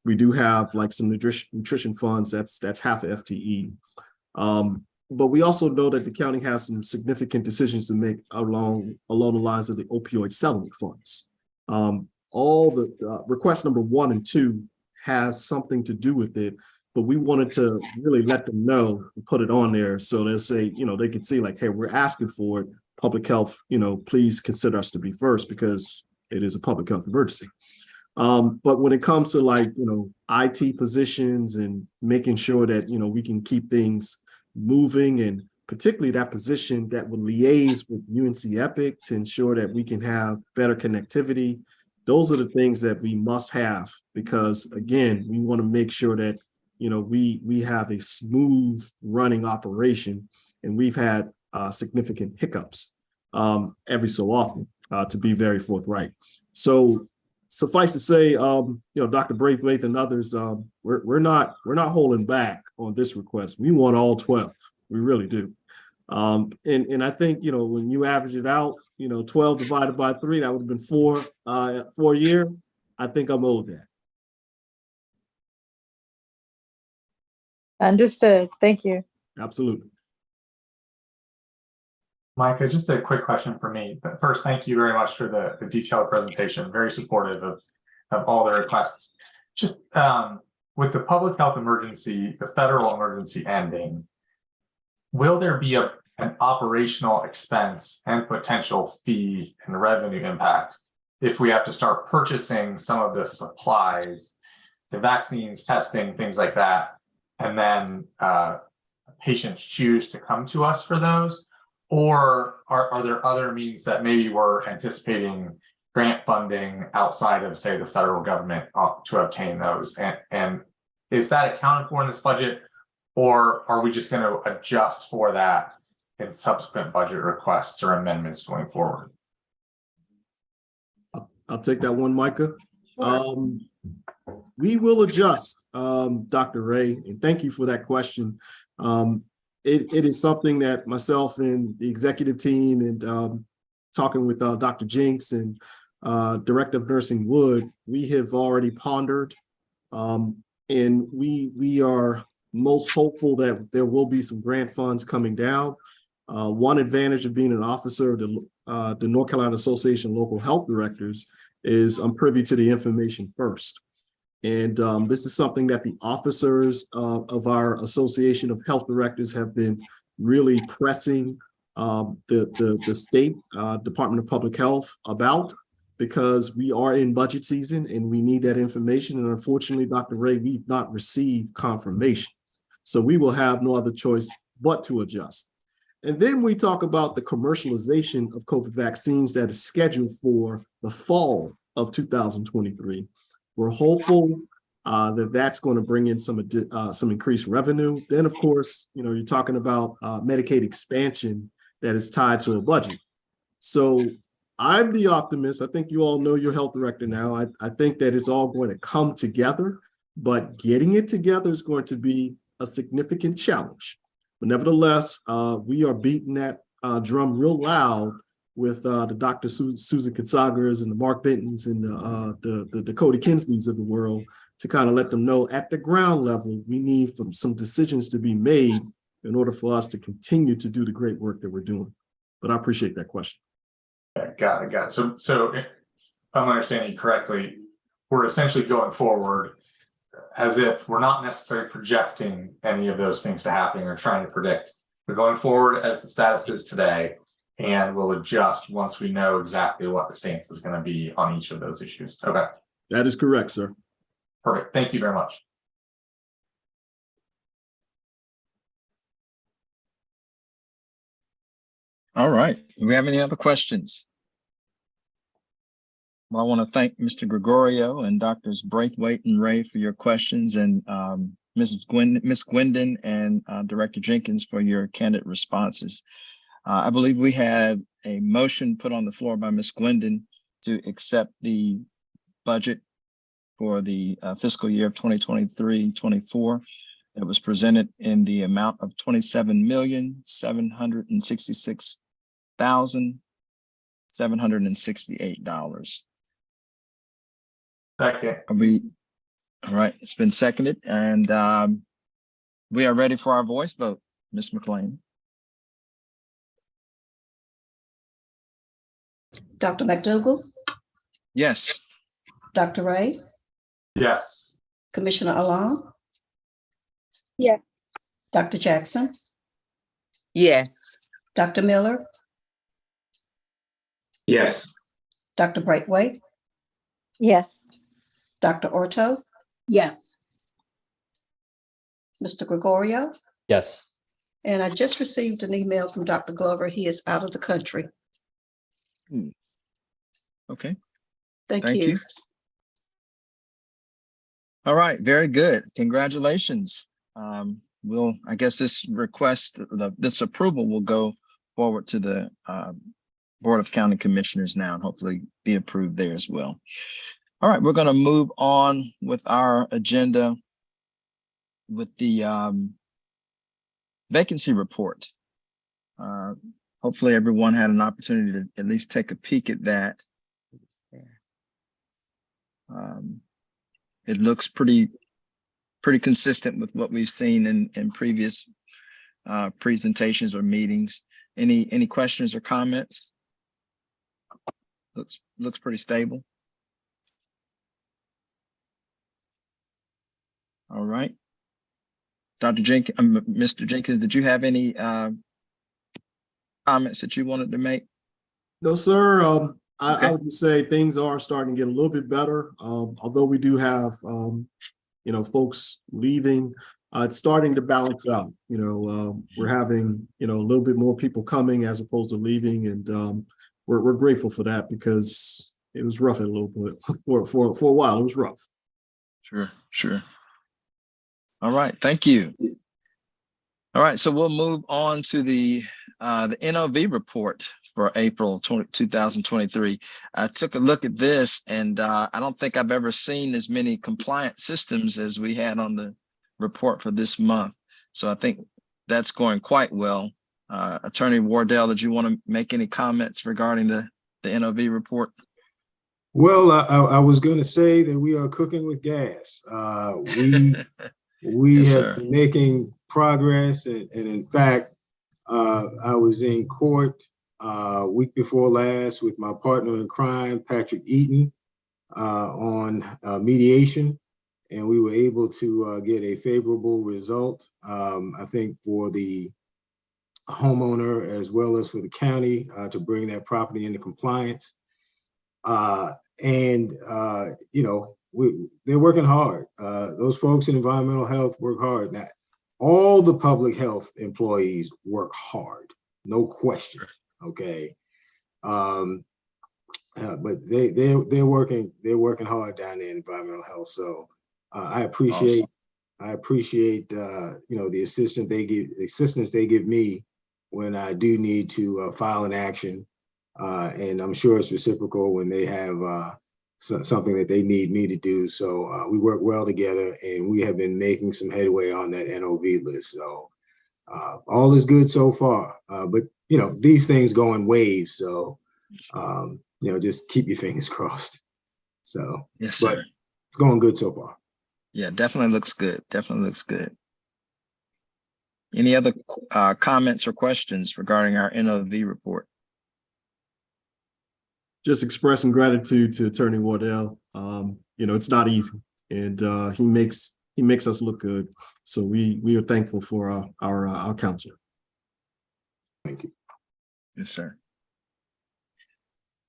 Speaker 4: We do have like some nutrition funds, that's half a FTE. But we also know that the county has some significant decisions to make along the lines of the opioid settlement funds. All the request number 1 and 2 has something to do with it, but we wanted to really let them know and put it on there so they'll say, they can see like, hey, we're asking for it. Public health, please consider us to be first because it is a public health emergency. But when it comes to like, IT positions and making sure that, we can keep things moving, and particularly that position that would liaise with UNC Epic to ensure that we can have better connectivity. Those are the things that we must have, because again, we want to make sure that, we have a smooth running operation, and we've had significant hiccups every so often, to be very forthright. So suffice to say, Dr. Braithwaite and others, we're not holding back on this request. We want all 12. We really do. And I think, when you average it out, 12 divided by 3, that would have been 4 for a year. I think I'm owed that.
Speaker 10: Understood. Thank you.
Speaker 4: Absolutely.
Speaker 3: Micah, just a quick question for me. But first, thank you very much for the detailed presentation. Very supportive of all the requests. Just with the public health emergency, the federal emergency ending, will there be an operational expense and potential fee and revenue impact if we have to start purchasing some of the supplies, the vaccines, testing, things like that, and then patients choose to come to us for those? Or are there other means that maybe we're anticipating grant funding outside of, say, the federal government to obtain those? And is that accounted for in this budget, or are we just going to adjust for that in subsequent budget requests or amendments going forward?
Speaker 4: I'll take that one, Micah.
Speaker 5: Sure.
Speaker 4: We will adjust, Dr. Ray, and thank you for that question. It is something that myself and the executive team and talking with Dr. Jinks and Director of Nursing Wood, we have already pondered, and we are most hopeful that there will be some grant funds coming down. One advantage of being an officer of the North Carolina Association of Local Health Directors is I'm privy to the information first. And this is something that the officers of our Association of Health Directors have been really pressing the state Department of Public Health about, because we are in budget season and we need that information. And unfortunately, Dr. Ray, we've not received confirmation. So we will have no other choice but to adjust. And then we talk about the commercialization of COVID vaccines that is scheduled for the fall of 2023. We're hopeful that that's going to bring in some increased revenue. Then, of course, you're talking about Medicaid expansion that is tied to a budget. So I'm the optimist. I think you all know your health director now. I think that it's all going to come together, but getting it together is going to be a significant challenge. But nevertheless, we are beating that drum real loud with the Dr. Susan Katsagas and the Mark Bentons and the Dakota Kinsleys of the world to kind of let them know at the ground level, we need some decisions to be made in order for us to continue to do the great work that we're doing. But I appreciate that question.
Speaker 3: Yeah, got it. So if I'm understanding you correctly, we're essentially going forward as if we're not necessarily projecting any of those things to happen or trying to predict. We're going forward as the status is today, and we'll adjust once we know exactly what the stance is going to be on each of those issues. Okay.
Speaker 4: That is correct, sir.
Speaker 3: Perfect. Thank you very much.
Speaker 1: All right. Do we have any other questions? Well, I want to thank Mr. Gregorio and Drs. Braithwaite and Ray for your questions, and Ms. Gwendon and Director Jenkins for your candid responses. I believe we had a motion put on the floor by Ms. Gwendon to accept the budget for the fiscal year of 2023-24. It was presented in the amount of $27,766,768.
Speaker 3: Second.
Speaker 1: All right, it's been seconded, and we are ready for our voice vote. Ms. McLean.
Speaker 2: Dr. McDougall,
Speaker 1: Yes.
Speaker 2: Dr. Ray,
Speaker 3: Yes.
Speaker 2: Commissioner Alon,
Speaker 7: Yes.
Speaker 2: Dr. Jackson,
Speaker 6: Yes.
Speaker 2: Dr. Miller,
Speaker 3: Yes.
Speaker 2: Dr. Braithwaite,
Speaker 10: Yes.
Speaker 2: Dr. Orto,
Speaker 6: Yes.
Speaker 2: Mr. Gregorio,
Speaker 8: Yes.
Speaker 2: and I just received an email from Dr. Glover. He is out of the country.
Speaker 1: Okay.
Speaker 2: Thank
Speaker 1: Thank
Speaker 2: you.
Speaker 1: you. All right. Very good. Congratulations. I guess this request, this approval will go forward to the Board of County Commissioners now and hopefully be approved there as well. All right. We're going to move on with our agenda with the vacancy report. Hopefully everyone had an opportunity to at least take a peek at that. It looks pretty consistent with what we've seen in previous presentations or meetings. Any questions or comments? Looks pretty stable. All right. Dr. Jenkins, Mr. Jenkins, did you have any comments that you wanted to make?
Speaker 4: No, sir.
Speaker 1: Okay.
Speaker 4: I would say things are starting to get a little bit better. Although we do have, folks leaving, it's starting to balance out. We're having, a little bit more people coming as opposed to leaving. And we're grateful for that because it was rough a little bit for a while. It was rough.
Speaker 1: Sure. All right. Thank you. All right. So we'll move on to the NOV report for April 2023. I took a look at this, and I don't think I've ever seen as many compliant systems as we had on the report for this month. So I think that's going quite well. Attorney Wardell, did you want to make any comments regarding the NOV report?
Speaker 11: Well, I was going to say that we are cooking with gas. We
Speaker 1: Yes,
Speaker 11: have
Speaker 1: sir.
Speaker 11: been making progress, and in fact, I was in court week before last with my partner in crime, Patrick Eaton, on mediation, and we were able to get a favorable result, I think, for the homeowner as well as for the county to bring that property into compliance. They're working hard. Those folks in environmental health work hard. Now, all the public health employees work hard, no question. Okay, but they're working hard down there in environmental health. So I appreciate the assistance they give me when I do need to file an action And I'm sure it's reciprocal when they have something that they need me to do. So we work well together, and we have been making some headway on that NOV list. So all is good so far. But these things go in waves. So just keep your fingers crossed. So
Speaker 1: Yes,
Speaker 11: but
Speaker 1: sir.
Speaker 11: it's going good so far.
Speaker 1: Yeah, definitely looks good. Definitely looks good. Any other comments or questions regarding our NOV report?
Speaker 4: Just expressing gratitude to Attorney Wardell. It's not easy, and he makes us look good. So we are thankful for our counselor.
Speaker 11: Thank you.
Speaker 1: Yes, sir.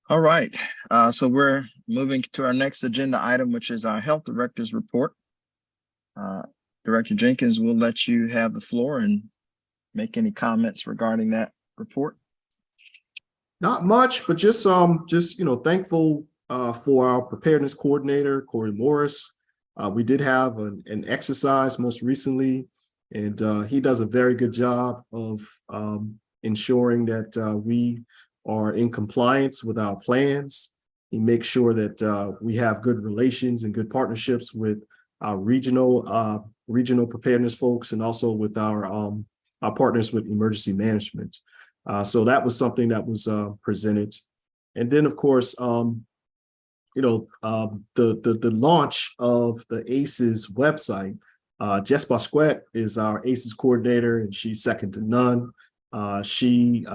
Speaker 1: All right. So we're moving to our next agenda item, which is our health director's report. Director Jenkins, we'll let you have the floor and make any comments regarding that report.
Speaker 4: Not much, but just thankful for our preparedness coordinator, Corey Morris. We did have an exercise most recently, and he does a very good job of ensuring that we are in compliance with our plans. He makes sure that we have good relations and good partnerships with our regional preparedness folks, and also with our partners with emergency management. So that was something that was presented. And then, of course, the launch of the ACEs website. Jess Bosquet is our ACEs coordinator, and she's second to none. She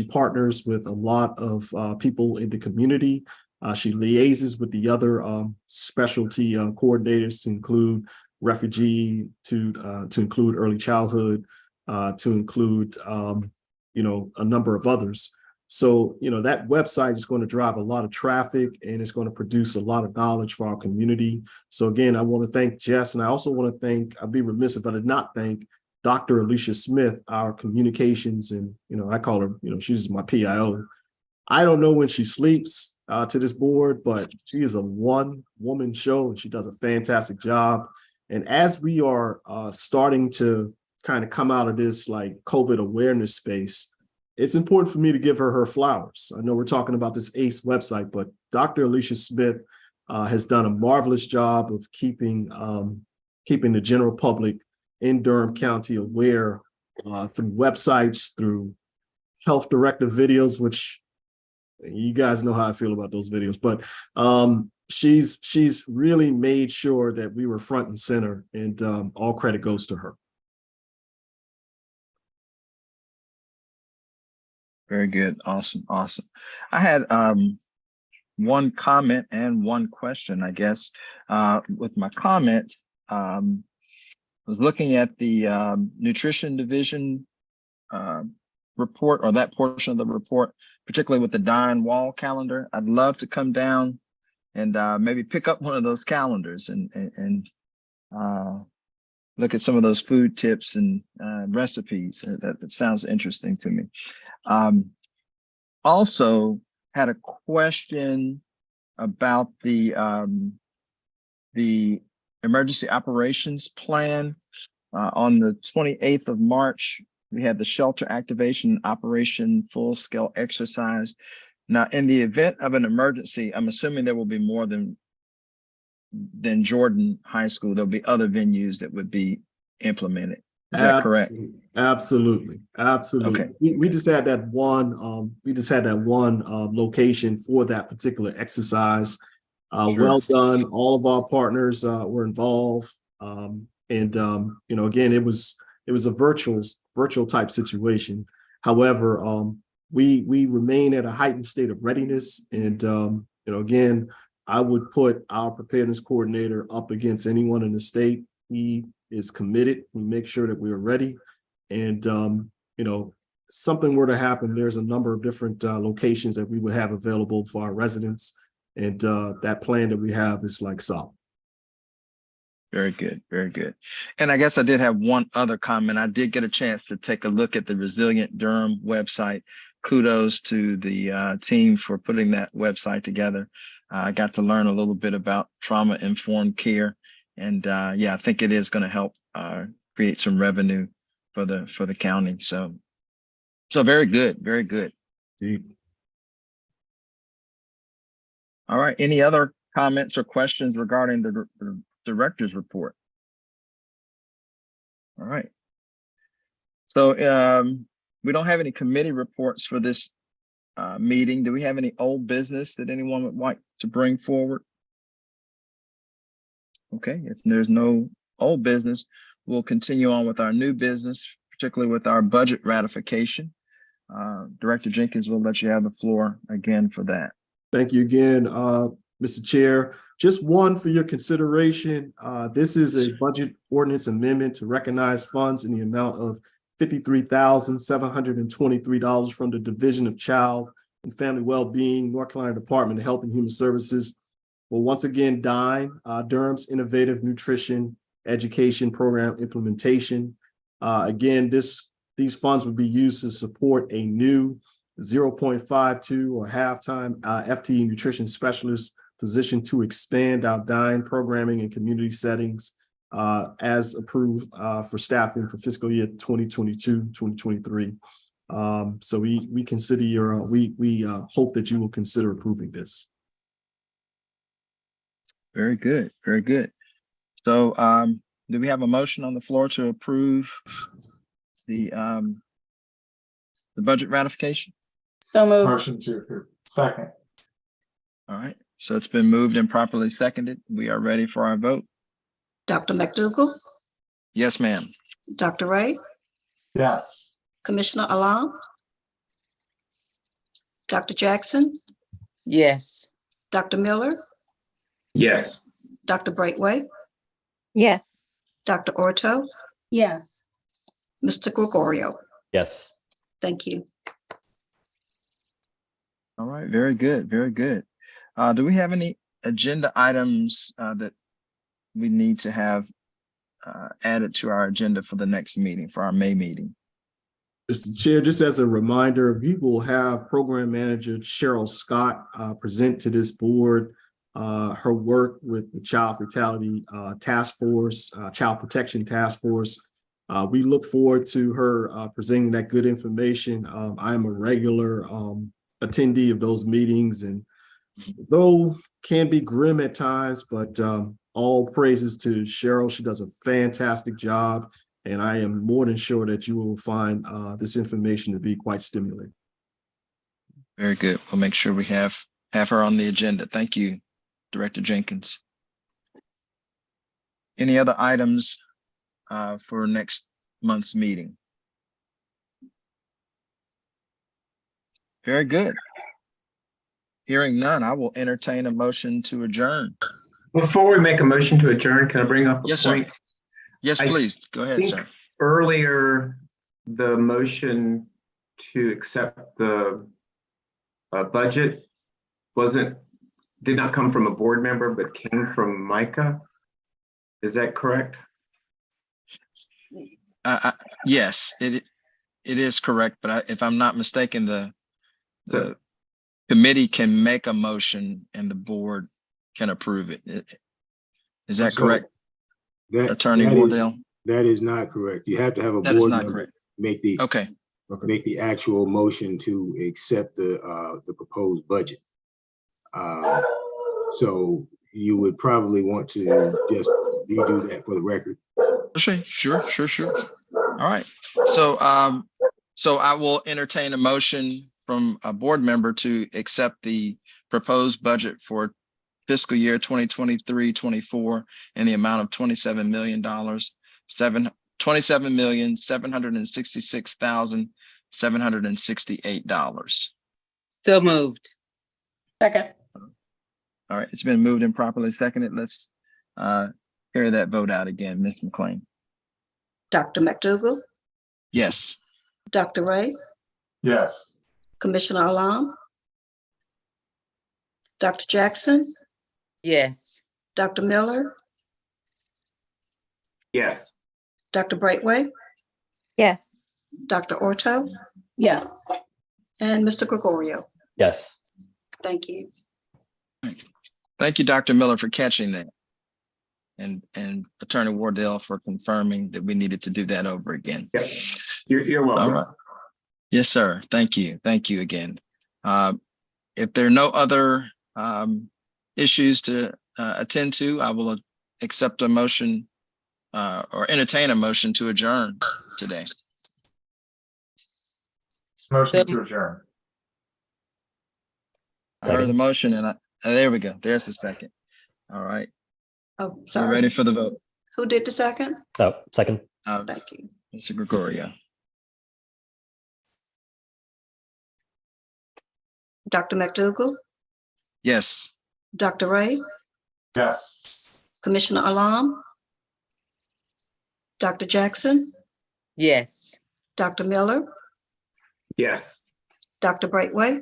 Speaker 4: partners with a lot of people in the community. She liaises with the other specialty coordinators, to include refugee, to include early childhood, to include a number of others. So that website is going to drive a lot of traffic, and it's going to produce a lot of knowledge for our community. So again, I want to thank Jess, and I also want to thank, I'd be remiss if I did not thank Dr. Alicia Smith, our communications, and I call her, she's my PIO. I don't know when she sleeps to this board, but she is a one-woman show, and she does a fantastic job. And as we are starting to kind of come out of this like COVID awareness space, it's important for me to give her flowers. I know we're talking about this ACE website, but Dr. Alicia Smith has done a marvelous job of keeping the general public in Durham County aware through websites, through health directive videos, which you guys know how I feel about those videos, but she's really made sure that we were front and center, and all credit goes to her.
Speaker 1: Very good. Awesome. Awesome. I had one comment and one question, I guess. With my comment, I was looking at the nutrition division report, or that portion of the report, particularly with the Diane Wall calendar. I'd love to come down and maybe pick up one of those calendars and look at some of those food tips and recipes. That sounds interesting to me. Also had a question about the emergency operations plan. On the 28th of March, we had the shelter activation operation full-scale exercise. Now, in the event of an emergency, I'm assuming there will be more than Jordan High School. There'll be other venues that would be implemented. Is that correct?
Speaker 4: Absolutely.
Speaker 1: Okay.
Speaker 4: We just had that one. Location for that particular exercise.
Speaker 1: Sure.
Speaker 4: Well done. All of our partners were involved, and again, it was a virtual type situation. However, we remain at a heightened state of readiness, and again, I would put our preparedness coordinator up against anyone in the state. He is committed. We make sure that we are ready, and something were to happen, there's a number of different locations that we would have available for our residents, and that plan that we have is like solid.
Speaker 1: Very good. Very good. And I guess I did have one other comment. I did get a chance to take a look at the Resilient Durham website. Kudos to the team for putting that website together. I got to learn a little bit about trauma-informed care. And I think it is going to help create some revenue for the county. So very good. Very good.
Speaker 4: Indeed.
Speaker 1: All right, any other comments or questions regarding the director's report? All right. So we don't have any committee reports for this meeting. Do we have any old business that anyone would like to bring forward? Okay, if there's no old business, we'll continue on with our new business, particularly with our budget ratification. Director Jenkins will let you have the floor again for that.
Speaker 4: Thank you again, Mr. Chair. Just one for your consideration. This is a budget ordinance amendment to recognize funds in the amount of $53,723 from the Division of Child and Family Wellbeing, North Carolina Department of Health and Human Services. Well, once again, DINE, Durham's Innovative Nutrition Education Program Implementation. Again, these funds would be used to support a new 0.52 or half-time FTE nutrition specialist position to expand our DINE programming in community settings as approved for staffing for fiscal year 2022-2023. So we consider your we hope that you will consider approving this.
Speaker 1: Very good, very good. So do we have a motion on the floor to approve the budget ratification?
Speaker 6: So moved.
Speaker 3: Motion to approve. Second.
Speaker 1: All right, so it's been moved and properly seconded. We are ready for our vote.
Speaker 2: Dr. McDougall,
Speaker 1: Yes, ma'am.
Speaker 2: Dr. Ray,
Speaker 3: Yes.
Speaker 2: Commissioner Alam, Dr. Jackson,
Speaker 6: Yes.
Speaker 2: Dr. Miller,
Speaker 12: Yes.
Speaker 2: Dr. Brightway,
Speaker 10: Yes.
Speaker 2: Dr. Orto,
Speaker 6: Yes.
Speaker 2: Mr. Gregorio.
Speaker 8: Yes.
Speaker 2: Thank you.
Speaker 1: All right, very good, very good. Do we have any agenda items that we need to have added to our agenda for the next meeting, for our May meeting?
Speaker 4: Mr. Chair, just as a reminder, we will have Program Manager Cheryl Scott present to this board her work with the Child Fatality Task Force, Child Protection Task Force. We look forward to her presenting that good information. I am a regular attendee of those meetings, and though can be grim at times, but all praises to Cheryl. She does a fantastic job, and I am more than sure that you will find this information to be quite stimulating.
Speaker 1: Very good. We'll make sure we have her on the agenda. Thank you, Director Jenkins. Any other items for next month's meeting? Very good. Hearing none, I will entertain a motion to adjourn.
Speaker 12: Before we make a motion to adjourn, can I bring up a
Speaker 1: Yes, sir.
Speaker 12: point?
Speaker 1: Yes,
Speaker 12: I
Speaker 1: please. Go ahead,
Speaker 12: think
Speaker 1: sir.
Speaker 12: Earlier, the motion to accept the budget did not come from a board member, but came from Micah. Is that correct?
Speaker 1: Yes, it is correct, but if I'm not mistaken, the committee can make a motion and the board can approve it. Is that
Speaker 11: So
Speaker 1: correct, Attorney Wardell?
Speaker 11: That is not correct. You have to have a
Speaker 1: That is
Speaker 11: board
Speaker 1: not
Speaker 11: member
Speaker 1: correct.
Speaker 11: make the
Speaker 1: Okay,
Speaker 11: make the actual motion to accept the proposed budget. So you would probably want to just redo that for the record.
Speaker 1: sure. All right. So I will entertain a motion from a board member to accept the proposed budget for fiscal year 2023-24 in the amount of $27,766,768.
Speaker 6: So moved.
Speaker 2: Second.
Speaker 1: All right, it's been moved and properly seconded. Let's carry that vote out again, Ms. McLean.
Speaker 2: Dr. McDougall,
Speaker 1: Yes.
Speaker 2: Dr. Ray,
Speaker 3: Yes.
Speaker 2: Commissioner Alam, Dr. Jackson,
Speaker 6: Yes.
Speaker 2: Dr. Miller,
Speaker 12: Yes.
Speaker 2: Dr. Brightway,
Speaker 10: Yes.
Speaker 2: Dr. Orto,
Speaker 6: Yes.
Speaker 2: and Mr. Gregorio.
Speaker 8: Yes.
Speaker 2: Thank you.
Speaker 1: Thank you, Dr. Miller, for catching that. And Attorney Wardell for confirming that we needed to do that over again.
Speaker 12: Yep. You're welcome.
Speaker 1: All right. Yes, sir. Thank you. Thank you again. If there are no other issues to attend to, I will accept a motion or entertain a motion to adjourn today.
Speaker 3: Motion to adjourn.
Speaker 1: I heard the motion and there we go. There's the second. All right.
Speaker 2: Oh,
Speaker 1: We're
Speaker 2: sorry.
Speaker 1: ready for the vote.
Speaker 2: Who did the second?
Speaker 8: Oh, second.
Speaker 2: Thank you.
Speaker 1: Mr. Gregorio.
Speaker 2: Dr. McDougall,
Speaker 1: Yes.
Speaker 2: Dr. Ray,
Speaker 3: Yes.
Speaker 2: Commissioner Alam, Dr. Jackson,
Speaker 6: Yes.
Speaker 2: Dr. Miller,
Speaker 12: Yes.
Speaker 2: Dr. Brightway,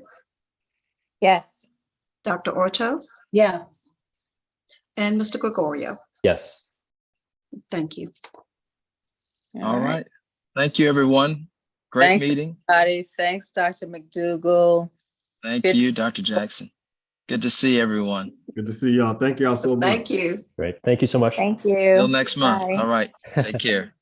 Speaker 10: Yes.
Speaker 2: Dr. Orto,
Speaker 6: Yes.
Speaker 2: and Mr. Gregorio.
Speaker 8: Yes.
Speaker 2: Thank you.
Speaker 1: All right. Thank you, everyone. Great
Speaker 6: Thanks,
Speaker 1: meeting.
Speaker 6: everybody. Thanks, Dr. McDougall.
Speaker 1: Thank
Speaker 6: Good.
Speaker 1: you, Dr. Jackson. Good to see everyone.
Speaker 4: Good to see y'all. Thank y'all so much.
Speaker 2: Thank you.
Speaker 8: Great. Thank you so much.
Speaker 10: Thank you.
Speaker 1: Till next month.
Speaker 10: Bye.
Speaker 1: All right. Take care.